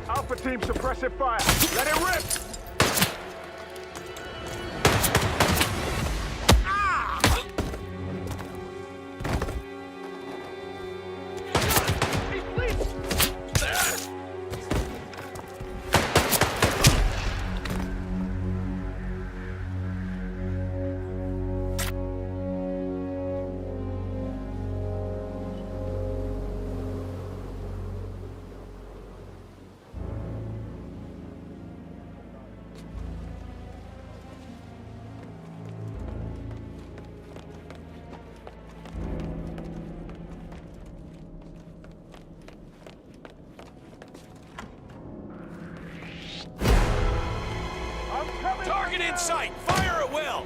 Alpha team, suppressive fire. Let it rip! Target in sight! Fire at will!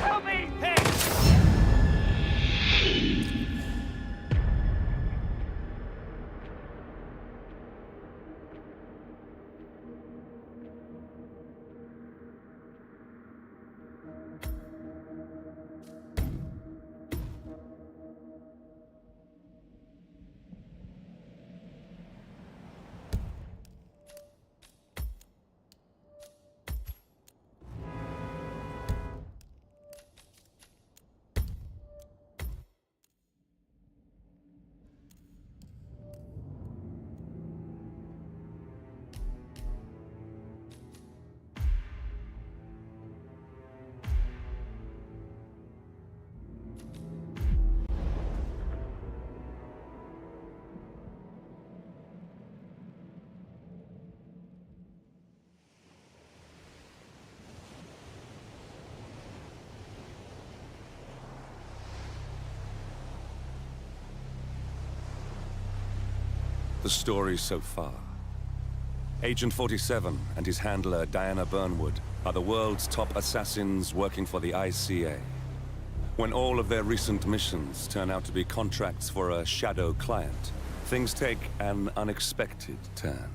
Help me! Hey! The story so far. Agent 47 and his handler Diana Burnwood are the world's top assassins working for the ICA. When all of their recent missions turn out to be contracts for a shadow client, things take an unexpected turn.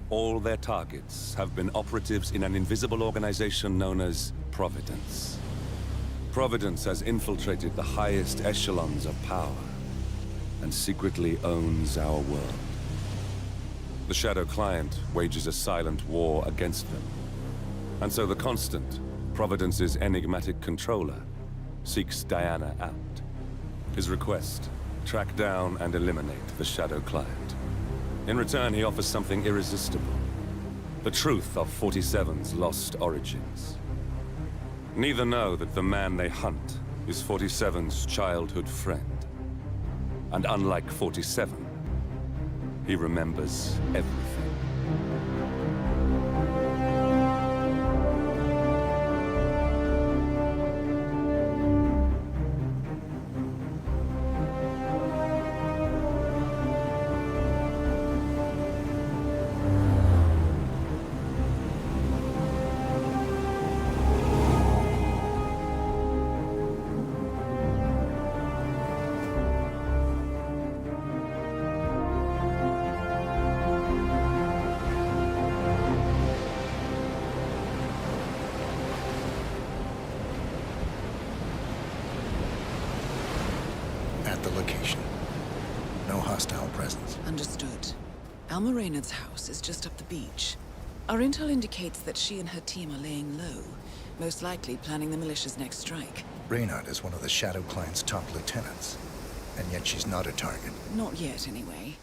All their targets have been operatives in an invisible organization known as Providence. Providence has infiltrated the highest echelons of power and secretly owns our world. The Shadow Client wages a silent war against them. And so the Constant, Providence's enigmatic controller, seeks Diana out. His request, track down and eliminate the Shadow Client. In return, he offers something irresistible. The truth of 47's lost origins. Neither know that the man they hunt is 47's childhood friend. And unlike 47, he remembers everything. the location. No hostile presence. Understood. Alma Reynard's house is just up the beach. Our intel indicates that she and her team are laying low, most likely planning the militia's next strike. Reynard is one of the Shadow Client's top lieutenants, and yet she's not a target. Not yet, anyway.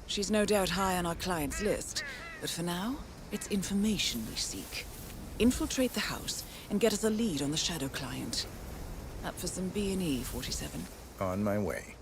She's no doubt high on our client's list, but for now, it's information we seek. Infiltrate the house and get us a lead on the Shadow Client. Up for some B&E, 47. On my way.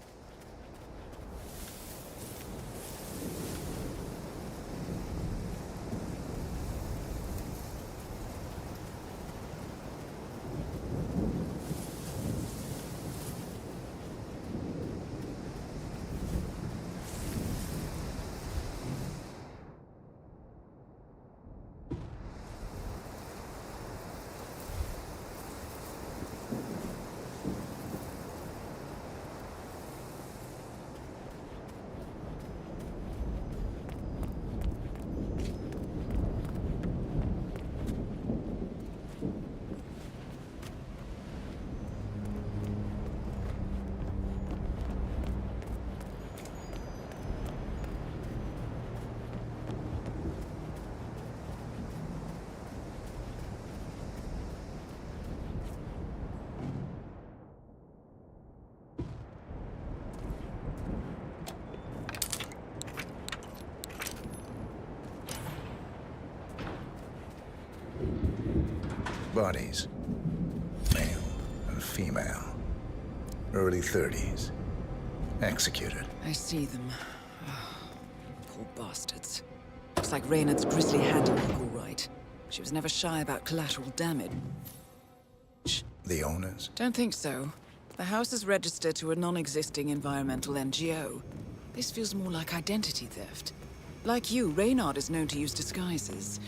Bodies. Male and female. Early 30s. Executed. I see them. Oh, poor bastards. Looks like Reynard's grisly handiwork, all right. She was never shy about collateral damage. The owners? Don't think so. The house is registered to a non-existing environmental NGO. This feels more like identity theft. Like you, Reynard is known to use disguises.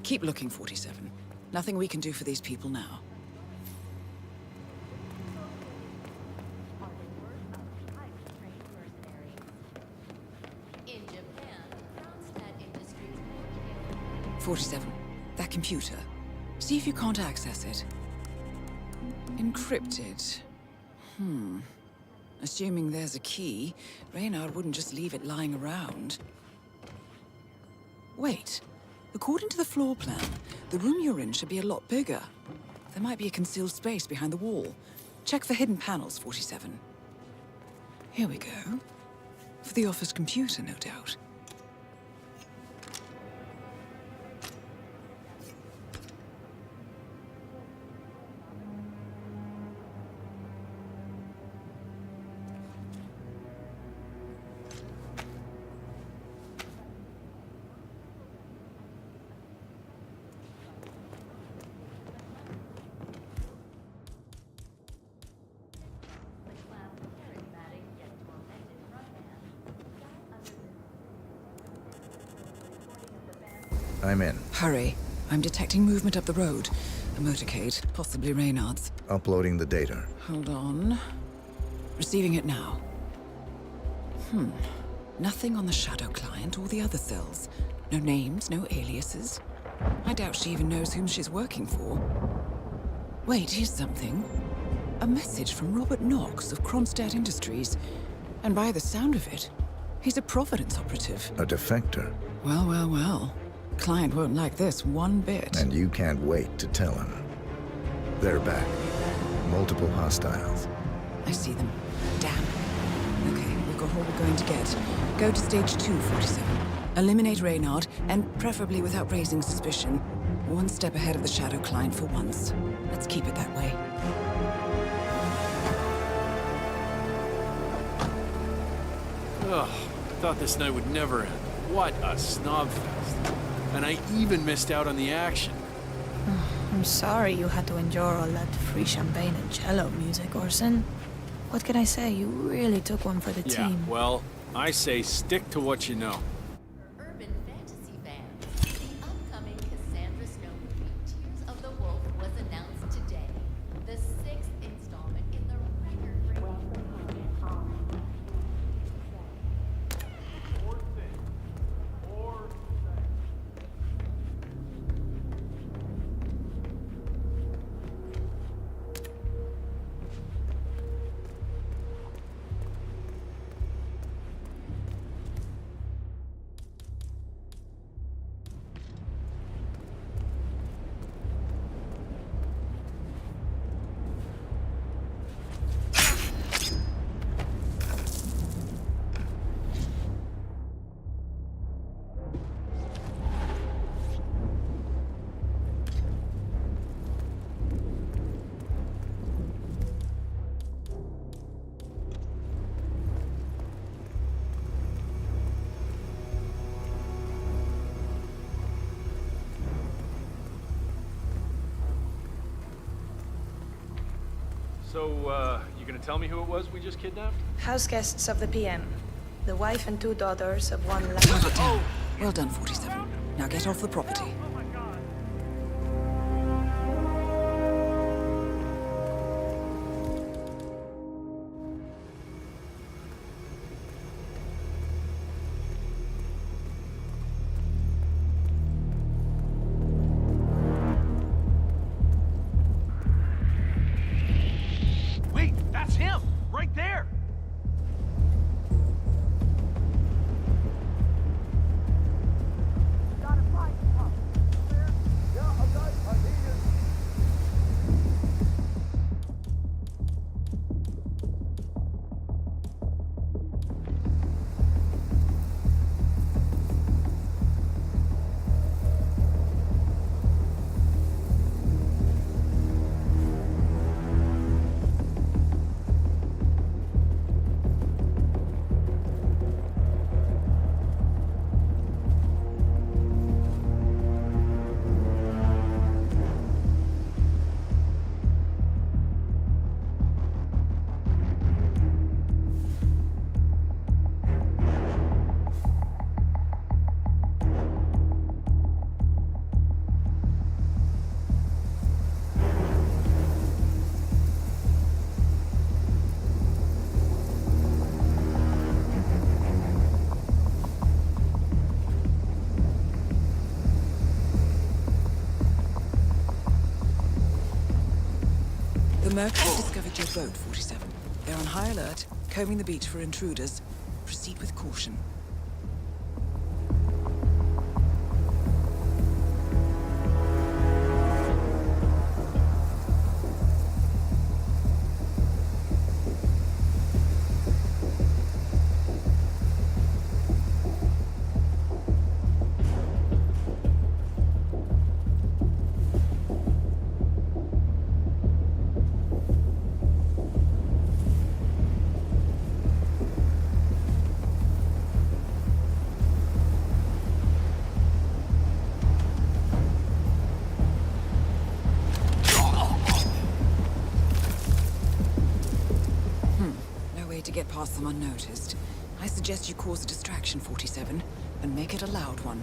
Keep looking, 47. Nothing we can do for these people now. In Japan, 47. That computer. See if you can't access it. Encrypted. Assuming there's a key, Reynard wouldn't just leave it lying around. Wait. According to the floor plan, the room you're in should be a lot bigger. There might be a concealed space behind the wall. Check for hidden panels, 47. Here we go. For the office computer, no doubt. I'm in. Hurry. I'm detecting movement up the road. A motorcade, possibly Reynard's. Uploading the data. Hold on. Receiving it now. Nothing on the Shadow Client or the other cells. No names, no aliases. I doubt she even knows whom she's working for. Wait, here's something. A message from Robert Knox of Kronstadt Industries. And by the sound of it, he's a Providence operative. A defector. Well, well, well. Client won't like this one bit. And you can't wait to tell him. They're back. Multiple hostiles. I see them. Damn. Okay, we've got all we're going to get. Go to stage 2, 47. Eliminate Reynard, and preferably without raising suspicion. One step ahead of the Shadow Client for once. Let's keep it that way. Ugh, I thought this night would never end. What a snobfest. And I even missed out on the action. I'm sorry you had to endure all that free champagne and cello music, Orson. What can I say? You really took one for the team. Well, I say stick to what you know. urban fantasy fans, the upcoming Cassandra Snow movie, Tears of the Wolf, was announced today. The 6th installment in the record-breaking... So, you gonna tell me who it was we just kidnapped? House guests of the PM. The wife and 2 daughters of one Got it down. Well done, 47. Now get off the property. Wait, that's him! Right there! The Merc has discovered your boat, 47. They're on high alert, combing the beach for intruders. Proceed with caution. To get past them unnoticed. I suggest you cause a distraction, 47, and make it a loud one.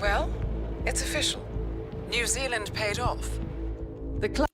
Well, it's official. New Zealand paid off. The club.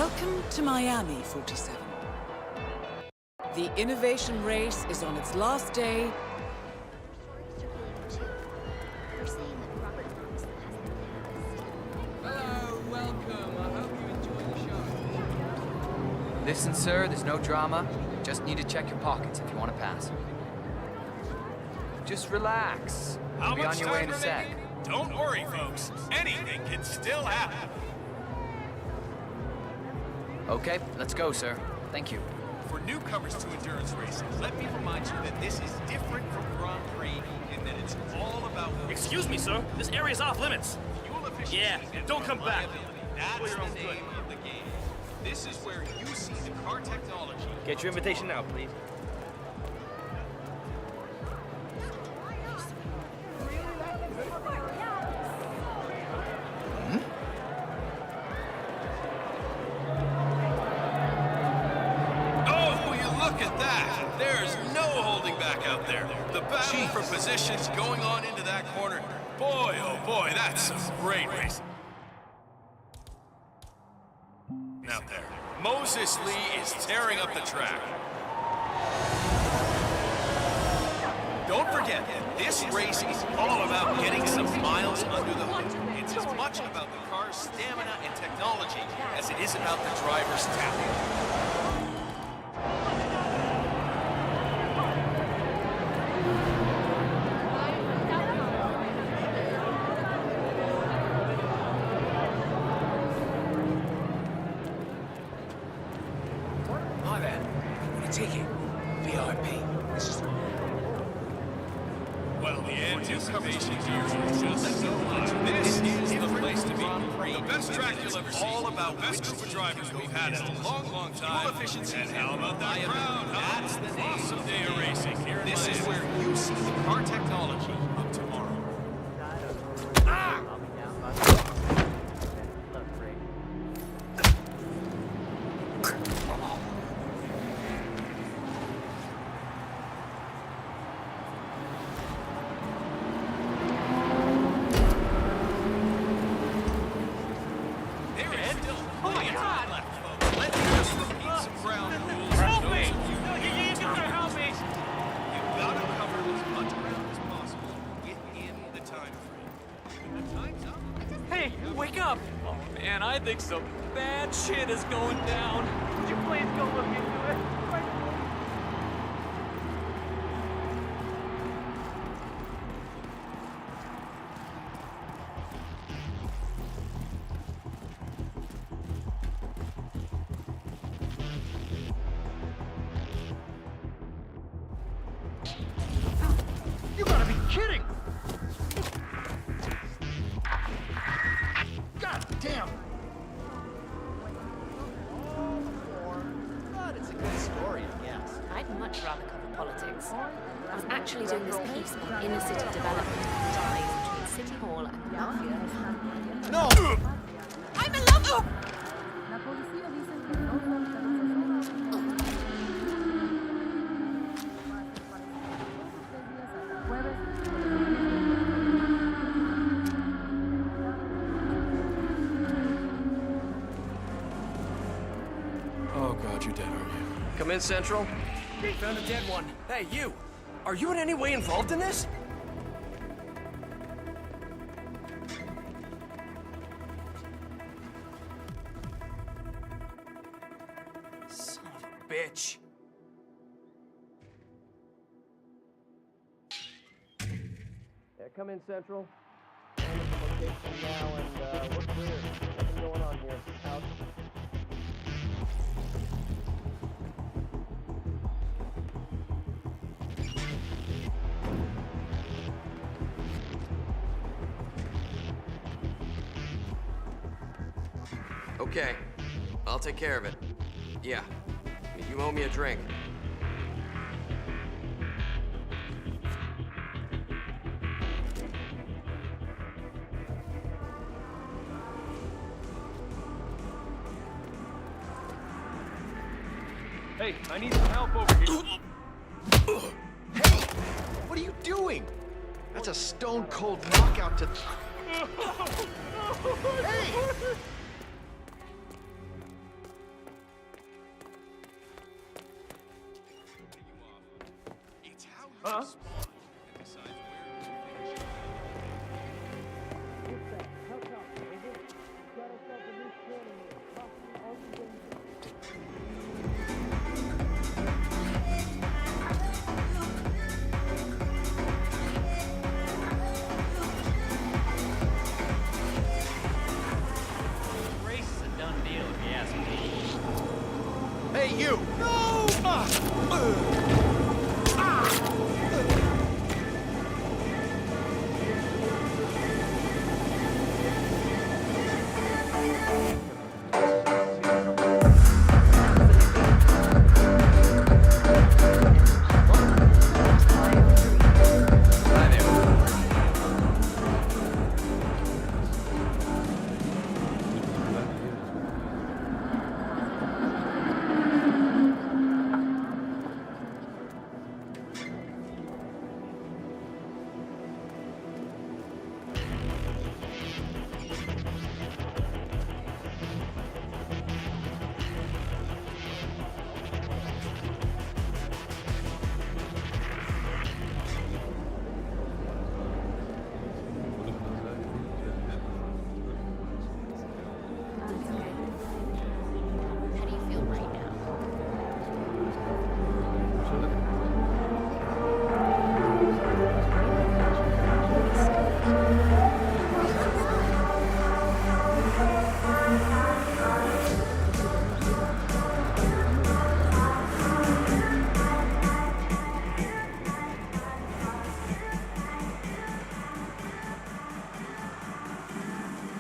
Welcome to Miami, 47. The innovation race is on its last day. Hello, welcome. I hope you enjoy the show. Listen, sir, there's no drama. Just need to check your pockets if you want to pass. Just relax. We'll be on your way in a sec. Don't worry, folks. Anything can still happen. Okay, let's go, sir. Thank you. For newcomers to endurance racing, let me remind you that this is different from Grand Prix in that it's all about... Excuse me, sir. This area's off limits. Fuel efficiency and don't come back. That's the name of the game. This is where you see the car technology. Get your invitation now, please. There's no holding back out there. The battle for positions going on into that corner. Boy, oh boy, that's some great racing. Out there. Moses Lee is tearing up the track. Don't forget, this race is all about getting some miles under the hood. It's as much about the car's stamina and technology as it is about the driver's talent. Anticipation here is just so much. This is the place to be. The best track you'll ever see. All about best group of drivers we've had in a long, long time. Fuel efficiency. And how about that crowd? That's the name. Awesome day of racing here. This is where you see the car technology of tomorrow. Ah! I think some bad shit is going down. Would you please go look into it? You gotta be kidding! God damn! I'd much rather cover politics. I was actually doing this piece on inner city development and ties between City Hall and the Mafia. No! I'm in love! Oh God, you're dead, aren't you? Come in, Central. Found a dead one. Hey, you! Are you in any way involved in this? Son of a bitch. Yeah, come in, Central. Location now, and we're clear. Nothing going on here. Out. Okay, I'll take care of it. Yeah, you owe me a drink. Hey, I need some help over here. Hey! What are you doing? That's a stone-cold knockout to... Hey! Huh? Race is a done deal, if you ask me. Hey, you! No! How do you feel right now?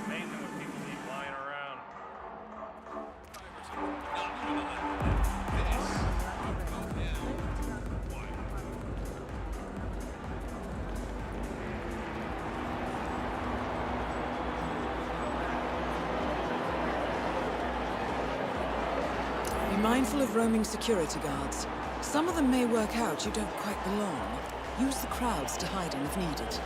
Amazing what people leave lying around. Be mindful of roaming security guards. Some of them may work out you don't quite belong. Use the crowds to hide in if needed.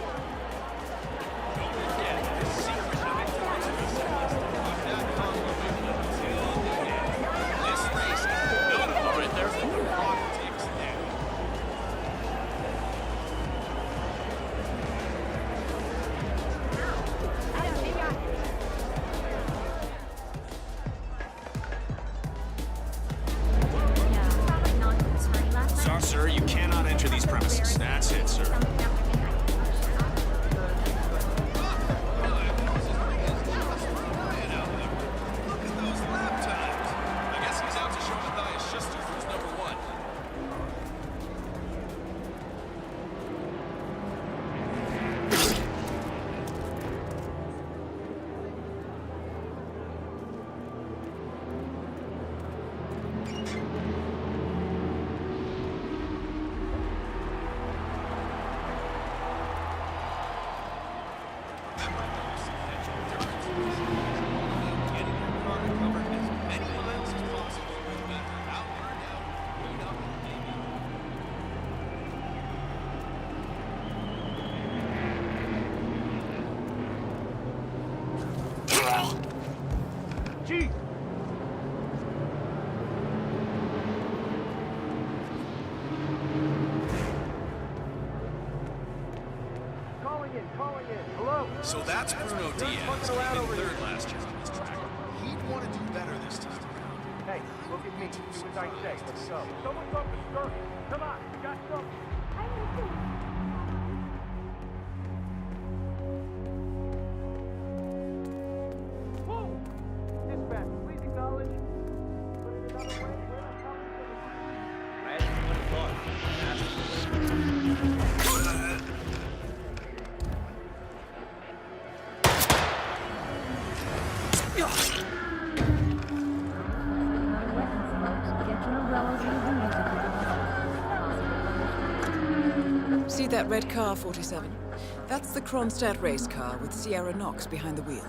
All right, there's the clock ticks down. Sir, you cannot enter these premises. That's it, sir. I guess he's out to show Matthias Schuster who's number one. Jeez! Calling in. Hello? So that's Bruno Diaz. He came in third last year on this track. He'd want to do better this time. Hey, look at me. Do as I say. Let's go. Someone's up the skirt. Come on, we got something. Whoa! Dispatch, please acknowledge. Put it another way. We're not coming to the... I had See that red car, 47? That's the Kronstadt race car with Sierra Knox behind the wheel.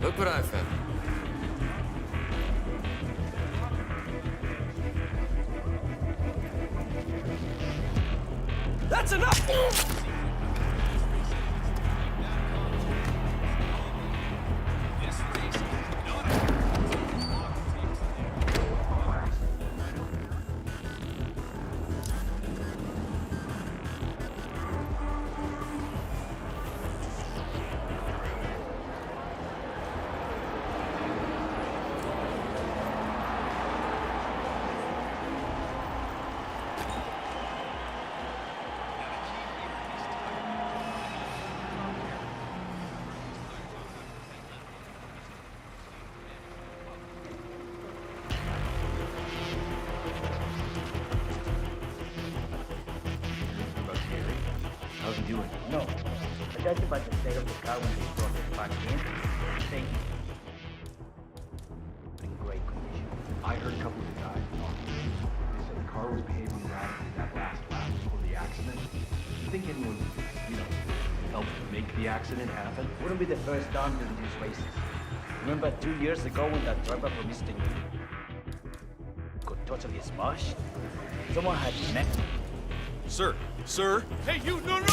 Look what I found. That's enough! How's he doing? No. I judged by the state of the car when they brought it back in. Saying in great condition. I heard a couple of the guys talking. They said the car was behaving erratically that last lap before the accident. Do you think anyone, helped make the accident happen? Wouldn't be the first time during these races. Remember 2 years ago when that driver from Eastern got totally smashed? Someone had met. Sir! Sir! Hey, you! No, no!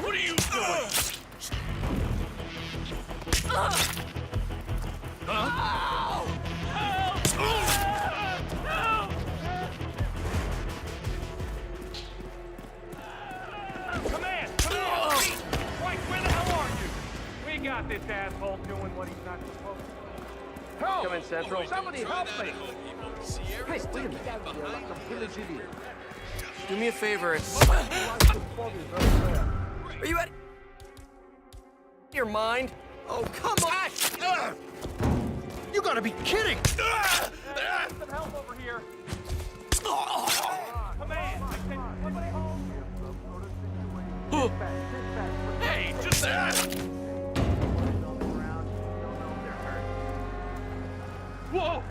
What are you doing? Where the hell are you? We got this asshole doing what he's not supposed to. Help! Come in, Central. Somebody help me! Hey, wait a minute. Do me a favor and... Are you out of your mind? Oh, come on! You gotta be kidding! Some help over here. Come in. I said, somebody home. Hey, just that! Whoa!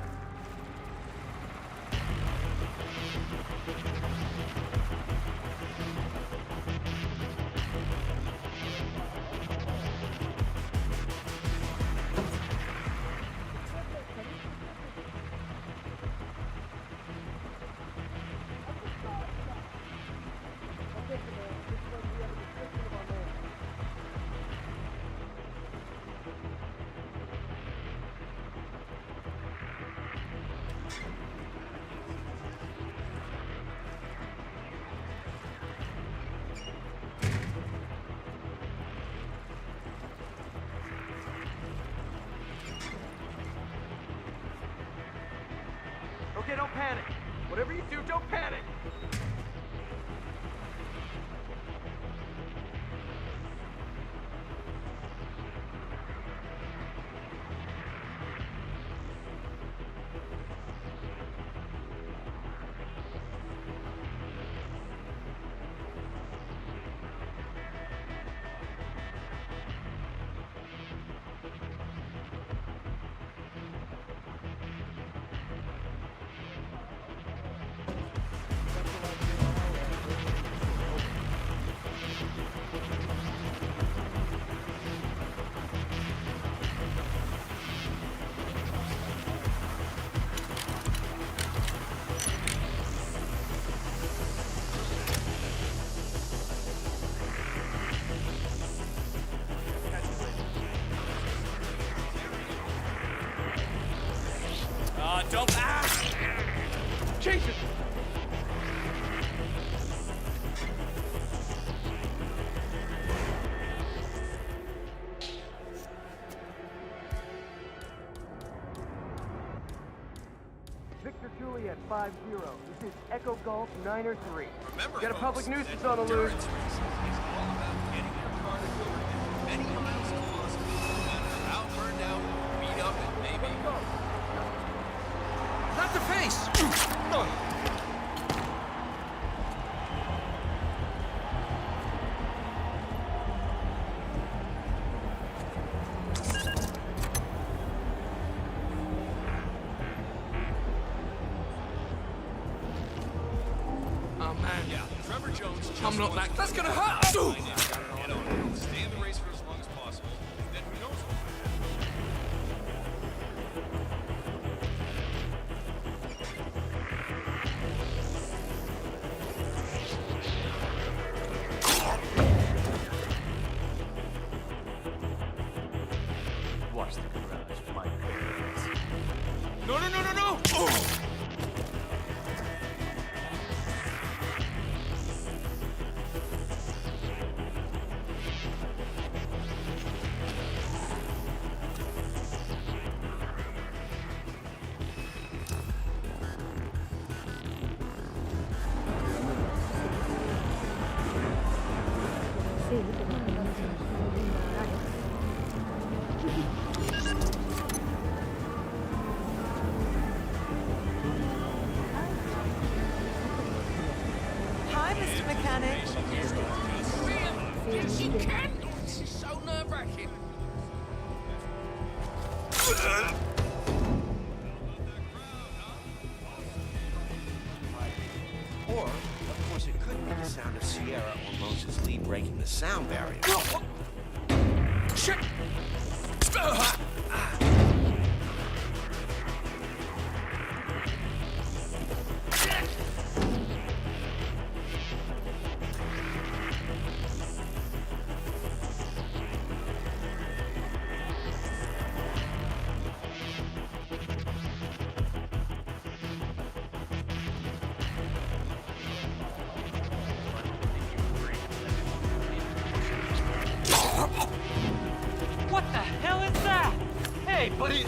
Okay, don't panic. Whatever you do, don't panic. Don't Jason! Victor Juliet 5-0. This is Echo Golf 9 or 3. Remember, Got a public folks, nuisance that on the loose. endurance racing is all about getting your car to go as many miles as possible, no matter how burned out, beat up it may be. Not the face! Oh man, yeah. Trevor Jones just I'm not wants back. to That's gonna get hurt. out and get on it. Stay in the race for as long as possible, and then who knows what might happen. Watch the garage, my goodness. No, no, no, no, no! Hi, Mr. Mechanic. Yes, you can! Oh, this is so nerve-wracking. Or, of course, it could be the sound of Sierra or Moses Lee breaking the sound barrier. Shit! What the hell is that? Hey, buddy!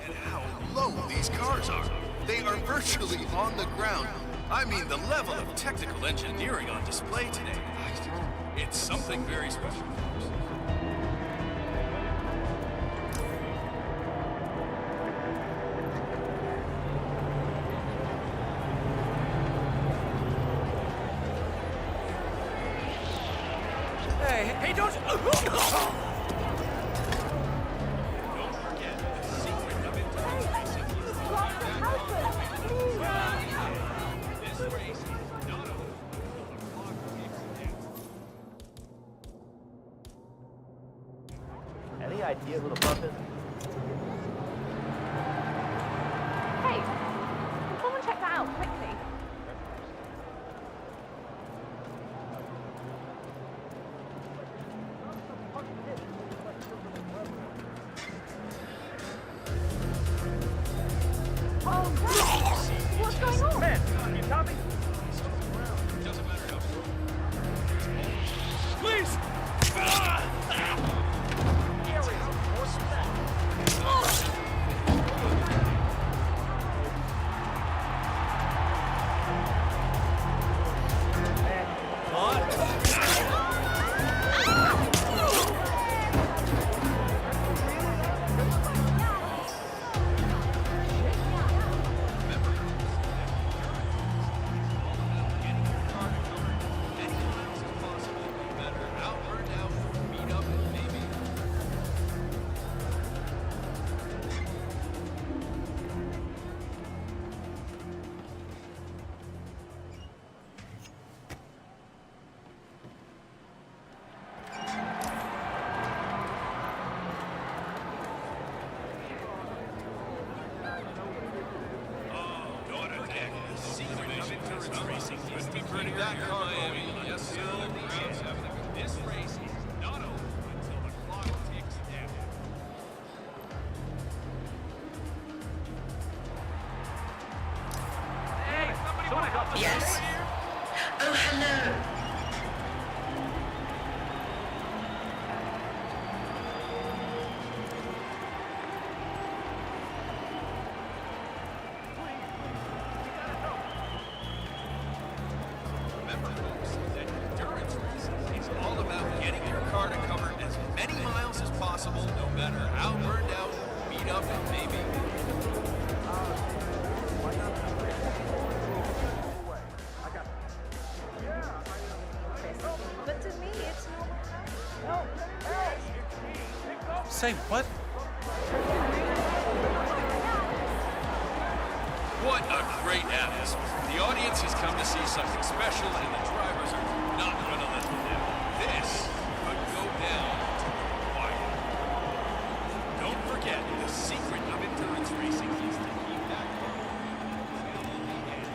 And how low these cars are. They are virtually on the ground. I mean, the level of technical engineering on display today. It's something very special. Hey, don't... Don't forget, the secret of endurance racing is this race is not over. The clock keeps ticking. Any idea who the pup is? Hey, someone check that out quickly. Oh, God. What's going on? Man, you copy? Doesn't matter how Please! Say what? What a great atmosphere. The audience has come to see something special, and the drivers are not going to let them down. This could go down to the wire. Don't forget, the secret of endurance racing is to keep that car until the end.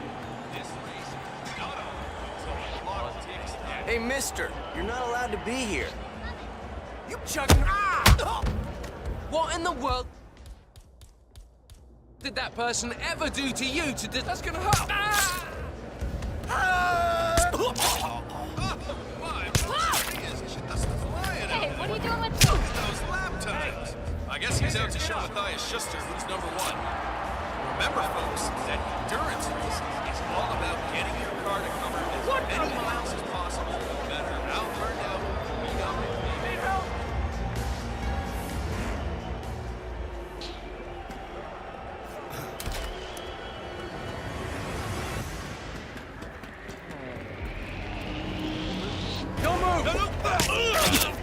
This race is not over until the clock ticks down. Hey, mister, you're not allowed to be here. You chugging... Ah! What in the world did that person ever do to you to that's gonna hurt? Ah! Hey, what are you doing with those? Those lap times. I guess he's out to show Matthias Schuster who's number one. Remember, folks, that endurance racing is all about getting your car to cover as many miles as possible, no matter how burned out, beat up, it may be. Don't move! No!